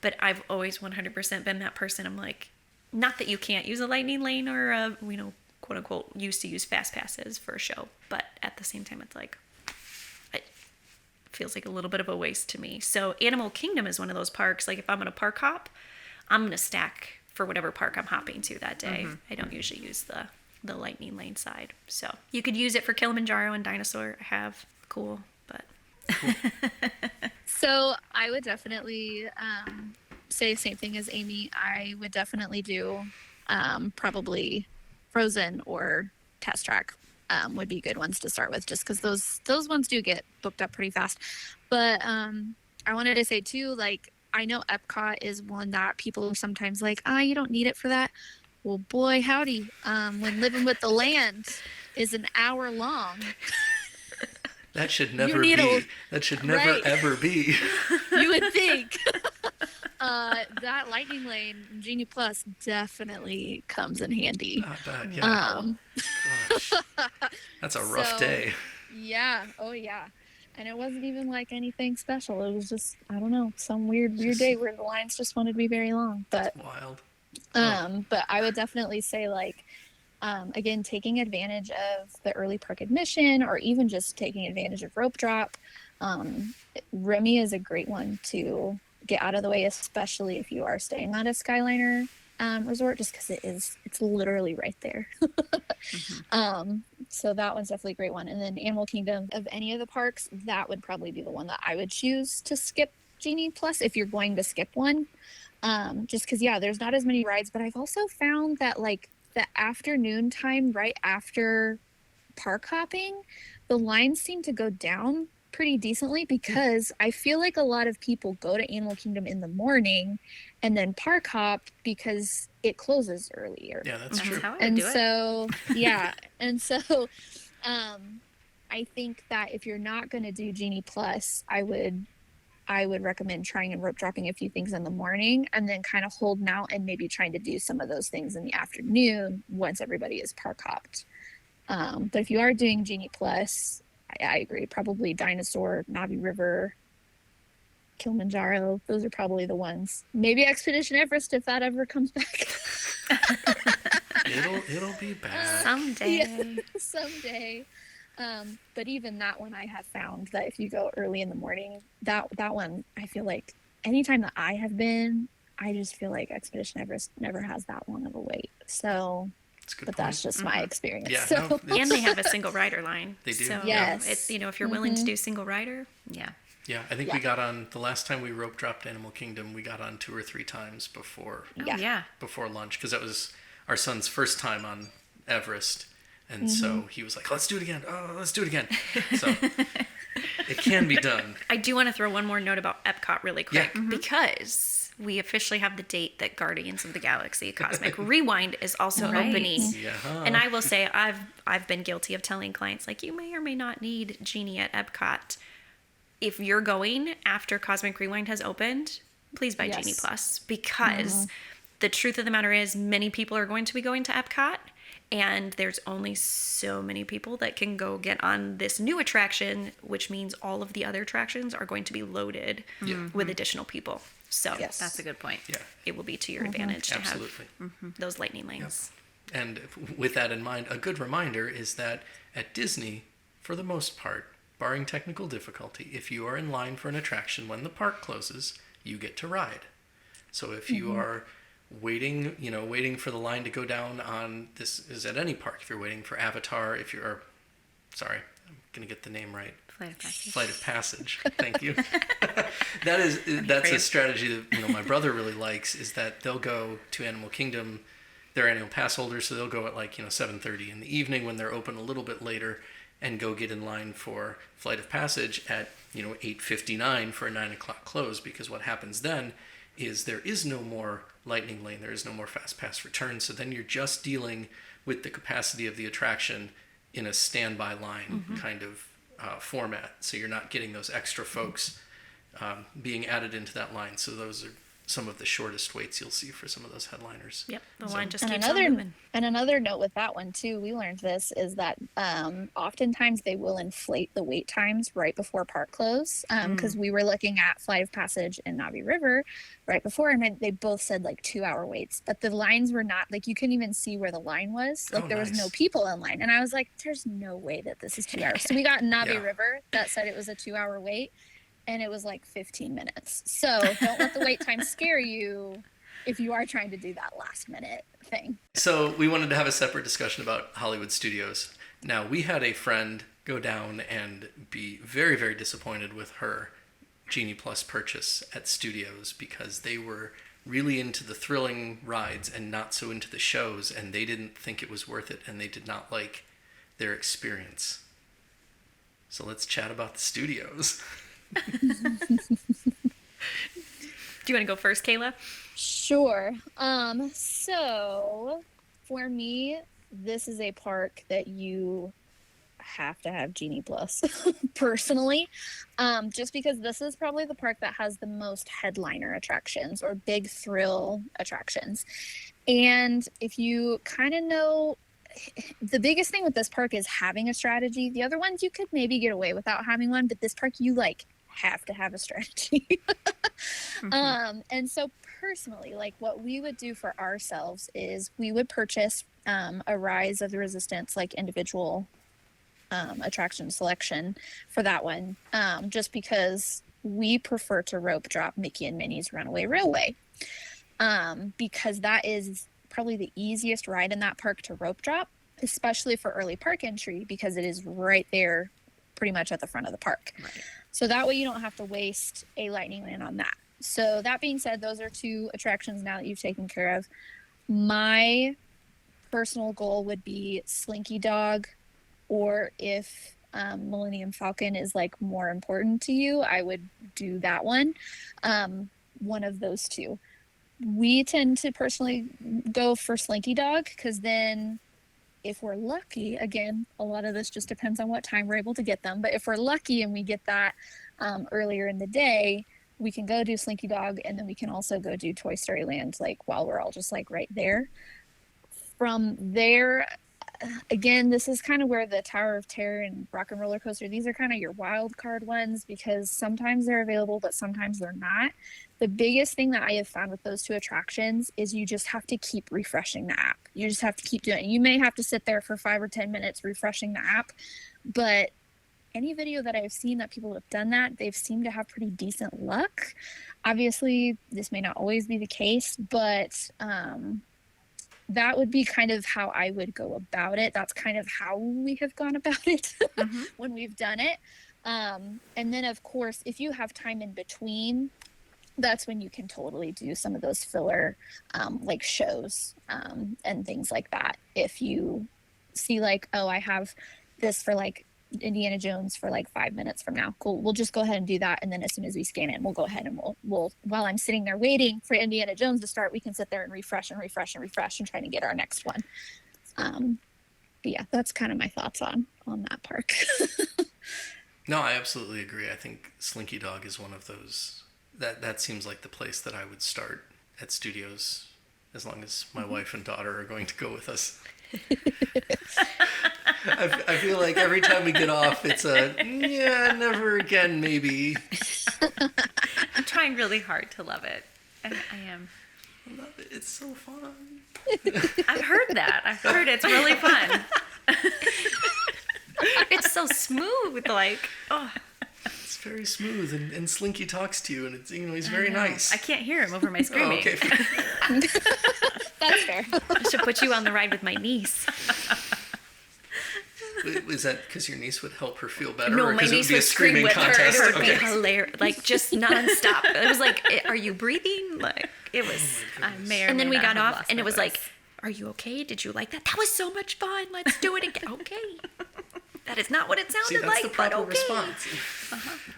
But I've always 100% been that person. I'm like, not that you can't use a lightning lane or quote unquote, used to use fast passes for a show. But at the same time, it's it feels like a little bit of a waste to me. So Animal Kingdom is one of those parks. If I'm going to park hop, I'm going to stack for whatever park I'm hopping to that day. I don't usually use the lightning lane side. So you could use it for Kilimanjaro and Dinosaur. I have. Cool, but So I would definitely say the same thing as Amy. I would definitely do probably Frozen or Test Track would be good ones to start with, just because those ones do get booked up pretty fast. But I wanted to say too, I know Epcot is one that people are sometimes like, you don't need it for that. Well, boy, howdy, when Living with the Land is an hour long. That should never be. That should never ever be. You would think. That lightning lane Genie Plus definitely comes in handy. Not bad, yeah. Gosh. That's a rough day. Yeah. Oh yeah. And it wasn't even anything special. It was just, I don't know, some weird day where the lines just wanted to be very long. But wild. But I would definitely say again, taking advantage of the early park admission, or even just taking advantage of rope drop. Remy is a great one to get out of the way, especially if you are staying at a Skyliner resort, just because it's literally right there. So that one's definitely a great one. And then Animal Kingdom, of any of the parks, that would probably be the one that I would choose to skip Genie Plus if you're going to skip one. Just because, there's not as many rides, but I've also found that the afternoon time right after park hopping, the lines seem to go down pretty decently, because I feel like a lot of people go to Animal Kingdom in the morning and then park hop because it closes earlier. Yeah, that's true. How I do it. So I think that if you're not going to do Genie Plus, I would recommend trying and rope dropping a few things in the morning, and then kind of holding out and maybe trying to do some of those things in the afternoon once everybody is park hopped. But if you are doing Genie Plus, I agree. Probably Dinosaur, Navi River, Kilimanjaro. Those are probably the ones. Maybe Expedition Everest if that ever comes back. It'll be back someday. Yeah, someday. But even that one, I have found that if you go early in the morning, that one, I feel like anytime that I have been, I just feel like Expedition Everest never has that long of a wait. So, but that's just my experience. Yeah, so. And they have a single rider line. They do. So yes. it's, if you're willing to do single rider. Yeah. Yeah, I think we got on, the last time we rope dropped Animal Kingdom, we got on 2 or 3 times before before lunch, because that was our son's first time on Everest. And so he was like, let's do it again. Oh, let's do it again. So it can be done. I do want to throw one more note about Epcot really quick, because we officially have the date that Guardians of the Galaxy Cosmic Rewind is also opening. Yeah. And I will say I've been guilty of telling clients, you may or may not need Genie at Epcot. if you're going after Cosmic Rewind has opened, please buy Genie Yes. Plus, because the truth of the matter is many people are going to be going to Epcot, and there's only so many people that can go get on this new attraction, which means all of the other attractions are going to be loaded with additional people. So Yes. That's a good point. Yeah, it will be to your advantage to absolutely. have those lightning lanes. And with that in mind, a good reminder is that at Disney, for the most part, barring technical difficulty, if you are in line for an attraction when the park closes, you get to ride. So if you are waiting for the line to go down on, this is at any park, if you're waiting for Avatar, if you're, sorry, I'm going to get the name right. Flight of Passage. Thank you. That's a strategy that my brother really likes, is that they'll go to Animal Kingdom. They're annual pass holders, so they'll go at 7:30 in the evening when they're open a little bit later, and go get in line for Flight of Passage at 8:59 for a 9 o'clock close, because what happens then is there is no more lightning lane, there is no more FastPass return, so then you're just dealing with the capacity of the attraction in a standby line kind of format, so you're not getting those extra folks being added into that line. So those are some of the shortest waits you'll see for some of those headliners. Yep, the line just And keeps on moving. another note with that one too, we learned this, is that oftentimes they will inflate the wait times right before park close, because we were looking at Flight of Passage and Navi River right before, and they both said 2-hour waits, but the lines were not, you couldn't even see where the line was, there was no people in line, and I was like, there's no way that this is 2 hours. So we got Navi River that said it was a 2-hour wait, and it was 15 minutes. So don't let the wait time scare you if you are trying to do that last minute thing. So we wanted to have a separate discussion about Hollywood Studios. Now, we had a friend go down and be very, very disappointed with her Genie Plus purchase at Studios, because they were really into the thrilling rides and not so into the shows, and they didn't think it was worth it, and they did not like their experience. So let's chat about the studios. Do you want to go first, Kayla? Sure. So for me, this is a park that you have to have Genie Plus personally, just because this is probably the park that has the most headliner attractions or big thrill attractions. And if you kind of know, the biggest thing with this park is having a strategy. The other ones you could maybe get away without having one, but this park you have to have a strategy. And so personally, what we would do for ourselves is we would purchase a Rise of the Resistance individual attraction selection for that one, just because we prefer to rope drop Mickey and Minnie's Runaway Railway, because that is probably the easiest ride in that park to rope drop, especially for early park entry, because it is right there pretty much at the front of the park. Right. So that way you don't have to waste a lightning lane on that. So that being said, those are two attractions now that you've taken care of. My personal goal would be Slinky Dog, or if Millennium Falcon is more important to you, I would do that one. One of those two. We tend to personally go for Slinky Dog, because then if we're lucky, again, a lot of this just depends on what time we're able to get them, but if we're lucky and we get that earlier in the day, we can go do Slinky Dog, and then we can also go do Toy Story Land while we're all just right there. From there, again, this is kind of where the Tower of Terror and Rock and Roller Coaster, these are kind of your wild card ones, because sometimes they're available, but sometimes they're not. The biggest thing that I have found with those two attractions is you just have to keep refreshing the app. You just have to keep doing it. You may have to sit there for 5 or 10 minutes refreshing the app, but any video that I've seen that people have done that, they've seemed to have pretty decent luck. Obviously, this may not always be the case, but that would be kind of how I would go about it. That's kind of how we have gone about it when we've done it. And then, of course, if you have time in between, that's when you can totally do some of those filler shows and things like that. If you see oh, I have this for Indiana Jones for 5 minutes from now, cool, we'll just go ahead and do that, and then as soon as we scan it, we'll go ahead and we'll while I'm sitting there waiting for Indiana Jones to start, we can sit there and refresh and trying to get our next one. But yeah, that's kind of my thoughts on that park. No, I absolutely agree. I think Slinky Dog is one of those that seems like the place that I would start at studios, as long as my wife and daughter are going to go with us. I feel like every time we get off, it's a yeah, never again, maybe. I'm trying really hard to love it. I am. I love it. It's so fun. I've heard that. I've heard it's really fun. It's so smooth, like, oh. It's very smooth, and Slinky talks to you, and it's he's very I know. nice. I can't hear him over my Oh, screaming. okay. That's fair. I should put you on the ride with my niece. Is that because your niece would help her feel better? No, or my 'cause it niece would be a would scream screaming with contest? her. It would Okay. be hilarious, like just nonstop. It was like, "Are you breathing?" Like it was. I may or And then may we not got have off, lost and my it was voice. like, "Are you okay? Did you like that? That was so much fun. Let's do it again." Okay. That is not what it See, sounded that's like, the but proper okay. response.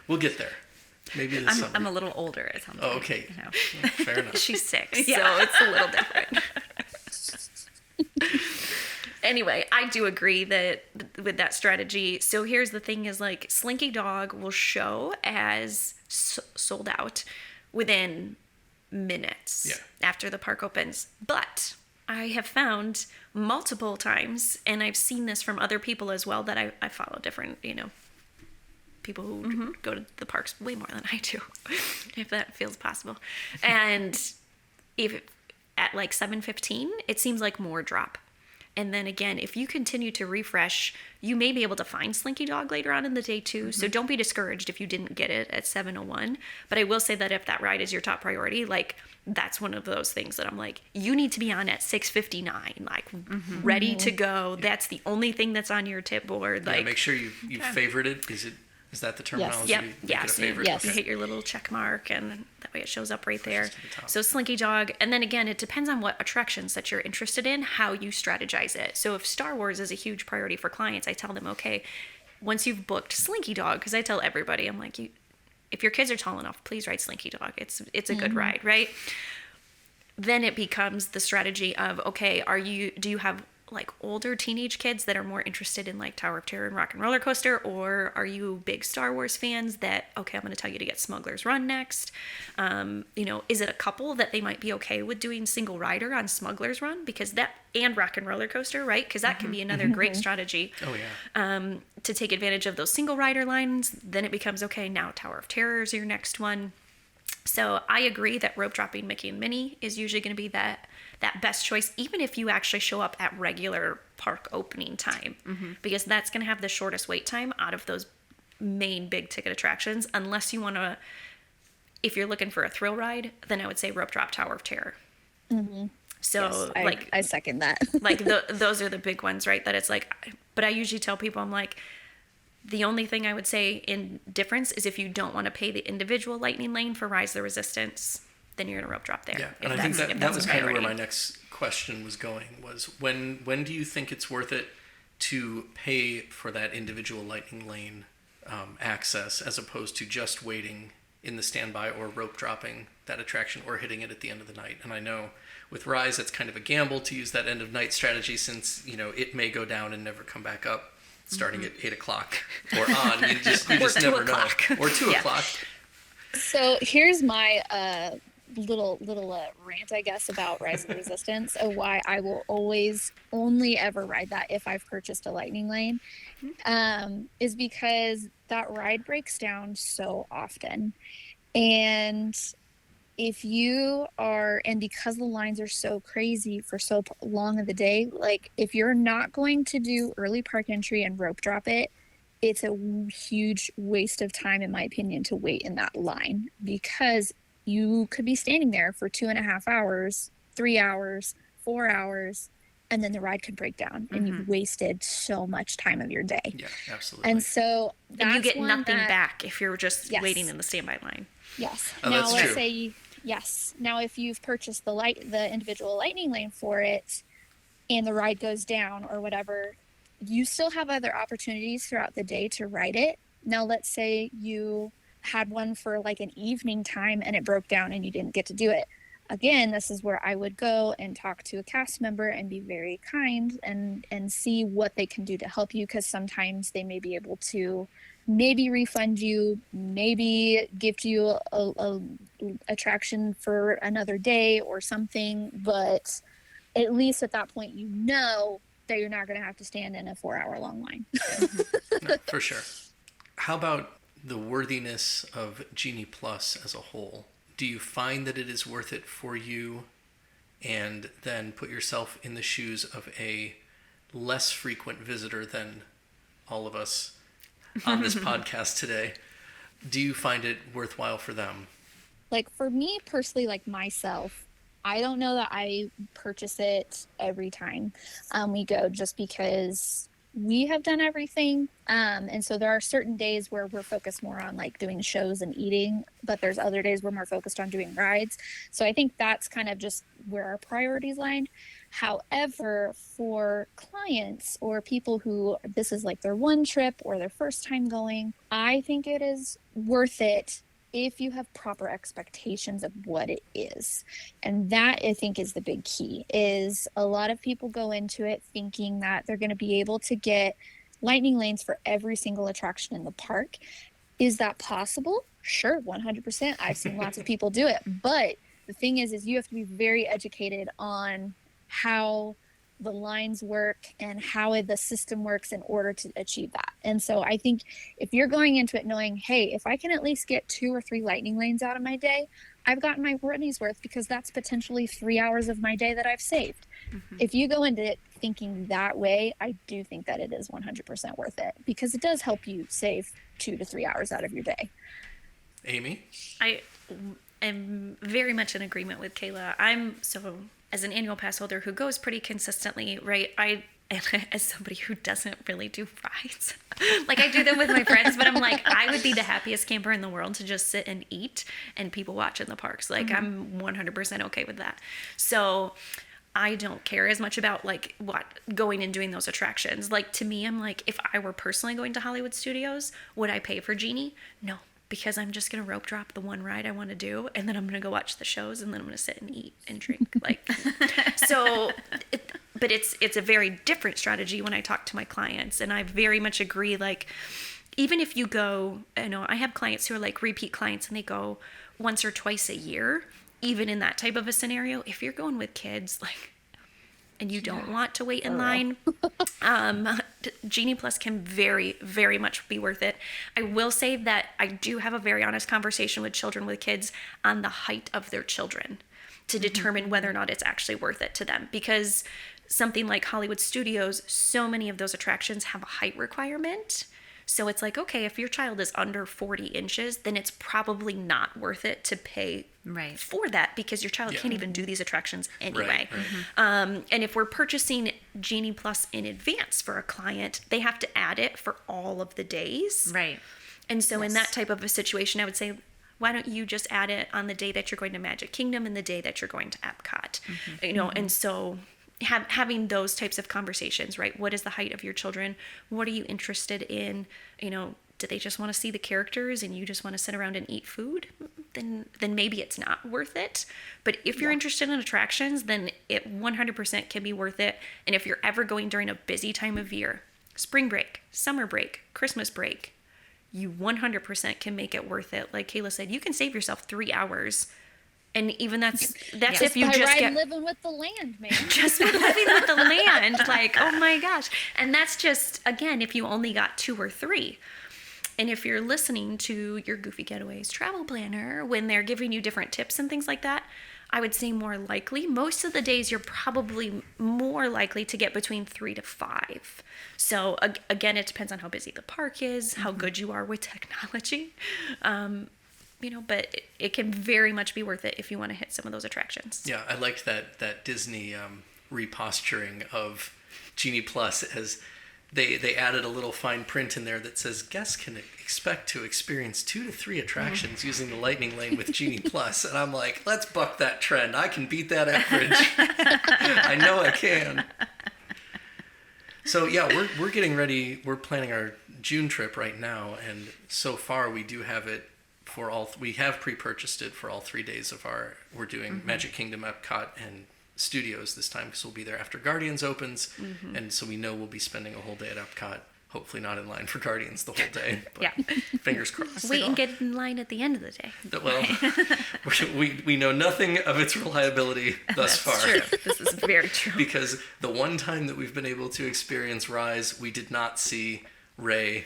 We'll get there. Maybe this summer. I'm a little older or something. Oh, okay. You know. Fair enough. She's 6, Yeah. so it's a little different. Anyway, I do agree that with that strategy. So here's the thing: is like Slinky Dog will show as sold out within minutes after the park opens, but I have found multiple times, and I've seen this from other people as well, that I follow different, people who go to the parks way more than I do, if that feels possible. And if at like 7:15, it seems like more drop. And then again, if you continue to refresh, you may be able to find Slinky Dog later on in the day too. So don't be discouraged if you didn't get it at 7:01. But I will say that if that ride is your top priority, like that's one of those things that I'm like, you need to be on at 6:59, like ready to go. That's the only thing that's on your tip board. Like make sure you favorite it. Is that the terminology? Yep. Make Yeah. it a So favorite? Yes. you Okay. hit your little check mark, and that way it shows up right there. to the top. So Slinky Dog, and then again, it depends on what attractions that you're interested in, how you strategize it. So if Star Wars is a huge priority for clients, I tell them, okay, once you've booked Slinky Dog, because I tell everybody, I'm like, if your kids are tall enough, please ride Slinky Dog. It's a good ride, right? Then it becomes the strategy of, okay, do you have like older teenage kids that are more interested in like Tower of Terror and Rock and Roller Coaster, or are you big Star Wars fans that, okay, I'm going to tell you to get Smuggler's Run next? Is it a couple that they might be okay with doing single rider on Smuggler's Run, because that, and Rock and Roller Coaster, right? Because that can be another great strategy. Oh yeah. To take advantage of those single rider lines. Then it becomes, okay, now Tower of Terror is your next one. So I agree that rope dropping Mickey and Minnie is usually going to be that best choice, even if you actually show up at regular park opening time, because that's going to have the shortest wait time out of those main big ticket attractions. Unless you want to, if you're looking for a thrill ride, then I would say rope drop Tower of Terror. So Yes, I second that. like those are the big ones, right? That it's like, but I usually tell people, I'm like, the only thing I would say in difference is if you don't want to pay the individual lightning lane for Rise of the Resistance, then you're gonna rope drop there. Yeah, if and I think that's- if that that's was a kind of where priority. my next question was going, was when do you think it's worth it to pay for that individual lightning lane access, as opposed to just waiting in the standby or rope dropping that attraction or hitting it at the end of the night? And I know with Rise, it's kind of a gamble to use that end of night strategy, since it may go down and never come back up starting at 8 o'clock or on. You just Or never 2 know. o'clock. Or 2 Yeah. o'clock. So here's my little rant, I guess, about Rise of the Resistance, of why I will always only ever ride that if I've purchased a lightning lane, is because that ride breaks down so often. And if you are, and because the lines are so crazy for so long of the day, like if you're not going to do early park entry and rope drop it, it's a huge waste of time, in my opinion, to wait in that line, because you could be standing there for 2.5 hours, 3 hours, 4 hours, and then the ride could break down and you've wasted so much time of your day. Yeah, absolutely. And so that's And you get one nothing that- back if you're just Yes. waiting in the standby line. Yes. Oh, now that's let's true. say yes. Now if you've purchased the individual lightning lane for it and the ride goes down or whatever, you still have other opportunities throughout the day to ride it. Now let's say you had one for like an evening time and it broke down and you didn't get to do it. Again, this is where I would go and talk to a cast member and be very kind and see what they can do to help you, because sometimes they may be able to maybe refund you, maybe gift you a attraction for another day or something, but at least at that point you know that you're not going to have to stand in a 4-hour long line. No, for sure. How about the worthiness of Genie Plus as a whole? Do you find that it is worth it for you? And then put yourself in the shoes of a less frequent visitor than all of us on this podcast today. Do you find it worthwhile for them? Like for me personally, like myself, I don't know that I purchase it every time we go, just because we have done everything. And so there are certain days where we're focused more on like doing shows and eating, but there's other days we're more focused on doing rides. So I think that's kind of just where our priorities lie. However, for clients or people who this is like their one trip or their first time going, I think it is worth it if you have proper expectations of what it is. And that, I think, is the big key. Is a lot of people go into it thinking that they're going to be able to get lightning lanes for every single attraction in the park. Is that possible? Sure, 100%. I've seen lots of people do it. But the thing is you have to be very educated on how the lines work and how the system works in order to achieve that. And so I think if you're going into it knowing, hey, if I can at least get 2 or 3 lightning lanes out of my day, I've gotten my money's worth, because that's potentially 3 hours of my day that I've saved. Mm-hmm. If you go into it thinking that way, I do think that it is 100% worth it, because it does help you save 2 to 3 hours out of your day. Amy? I am very much in agreement with Kayla. As an annual pass holder who goes pretty consistently, right? As somebody who doesn't really do rides, like I do them with my friends, but I'm like, I would be the happiest camper in the world to just sit and eat and people watch in the parks. Like I'm 100% okay with that. So I don't care as much about like going and doing those attractions. Like to me, I'm like, if I were personally going to Hollywood Studios, would I pay for Genie? No. Because I'm just going to rope drop the one ride I want to do, and then I'm going to go watch the shows, and then I'm going to sit and eat and drink. But it's a very different strategy when I talk to my clients, and I very much agree. Like, even if you go, I have clients who are like repeat clients, and they go once or twice a year, even in that type of a scenario. If you're going with kids, and you don't want to wait in line, Genie Plus can very, very much be worth it. I will say that I do have a very honest conversation with children with kids on the height of their children to determine whether or not it's actually worth it to them. Because something like Hollywood Studios, so many of those attractions have a height requirement. So it's like, okay, if your child is under 40 inches, then it's probably not worth it to pay for that, because your child can't even do these attractions anyway. Right. And if we're purchasing Genie Plus in advance for a client, they have to add it for all of the days. Right. And so in that type of a situation, I would say, why don't you just add it on the day that you're going to Magic Kingdom and the day that you're going to Epcot? And so having those types of conversations, right? What is the height of your children? What are you interested in? Do they just want to see the characters and you just want to sit around and eat food? Then maybe it's not worth it. But if you're interested in attractions, then it 100% can be worth it. And if you're ever going during a busy time of year, spring break, summer break, Christmas break, you 100% can make it worth it. Like Kayla said, you can save yourself 3 hours. And even that's if you just get living with the land, man. Just living with the land, like, oh my gosh. And that's just, again, if you only got 2 or 3. And if you're listening to your Goofy Getaways travel planner when they're giving you different tips and things like that, I would say more likely, most of the days you're probably more likely to get between 3 to 5. So again, it depends on how busy the park is, how good you are with technology. But it can very much be worth it if you want to hit some of those attractions. Yeah, I liked that Disney reposturing of Genie Plus, as they added a little fine print in there that says guests can expect to experience 2 to 3 attractions using the Lightning Lane with Genie Plus. And I'm like, let's buck that trend. I can beat that average. I know I can. So yeah, we're getting ready. We're planning our June trip right now, and so far we do have it. We have pre-purchased it for all 3 days of we're doing Magic Kingdom, Epcot, and Studios this time, because we'll be there after Guardians opens, and so we know we'll be spending a whole day at Epcot. hopefully not in line for Guardians the whole day. But Yeah. fingers crossed. Wait and get in line at the end of the day. Well, we know nothing of its reliability thus far. That's true. This is very true. Because the one time that we've been able to experience Rise, we did not see Rey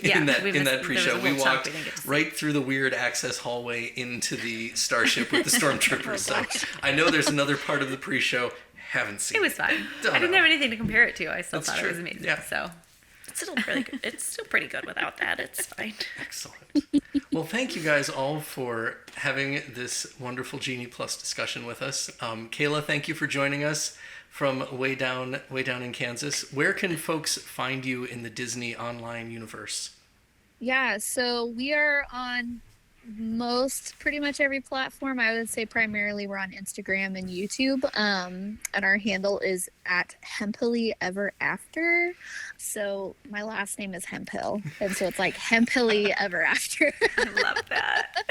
Yeah, in that we missed- pre-show. there was a We whole chunk walked we didn't get to see. right through the weird access hallway into the starship with the stormtroopers. So I know there's another part of the pre-show. Haven't seen It was fine. Don't I didn't know. have anything to compare it to. I still That's thought true. it was amazing. Yeah. So It's still pretty good. It's still pretty good without that. It's fine. Excellent. Well, thank you guys all for having this wonderful Genie Plus discussion with us. Kayla, thank you for joining us from way down in Kansas. Where can folks find you in the Disney online universe? Yeah, so we are on pretty much every platform. I would say primarily we're on Instagram and YouTube. And our handle is at Hemphilly Ever After. So my last name is Hemphill. And so it's like Hemphilly Ever After. I love that.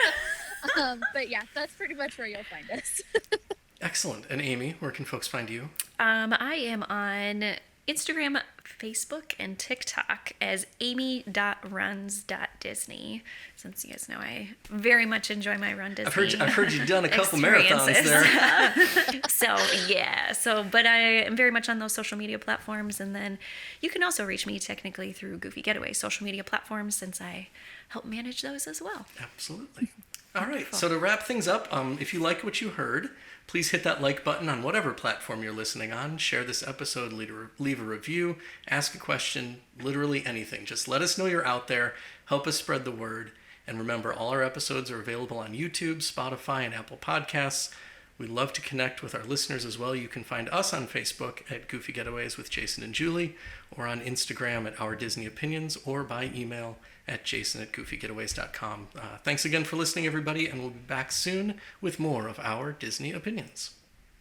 But yeah, that's pretty much where you'll find us. Excellent. And Amy, where can folks find you? I am on Instagram, Facebook, and TikTok as amy.runs.disney. Since you guys know I very much enjoy my Run Disney. I've heard you've done a couple marathons there. But I am very much on those social media platforms. And then you can also reach me technically through Goofy Getaways social media platforms, since I help manage those as well. Absolutely. All right. So to wrap things up, if you like what you heard, please hit that like button on whatever platform you're listening on. Share this episode, leave a review, ask a question, literally anything. Just let us know you're out there. Help us spread the word. And remember, all our episodes are available on YouTube, Spotify, and Apple Podcasts. We love to connect with our listeners as well. You can find us on Facebook at Goofy Getaways with Jason and Julie, or on Instagram at Our Disney Opinions, or by email at jason@goofygetaways.com. Thanks again for listening, everybody, and we'll be back soon with more of Our Disney Opinions.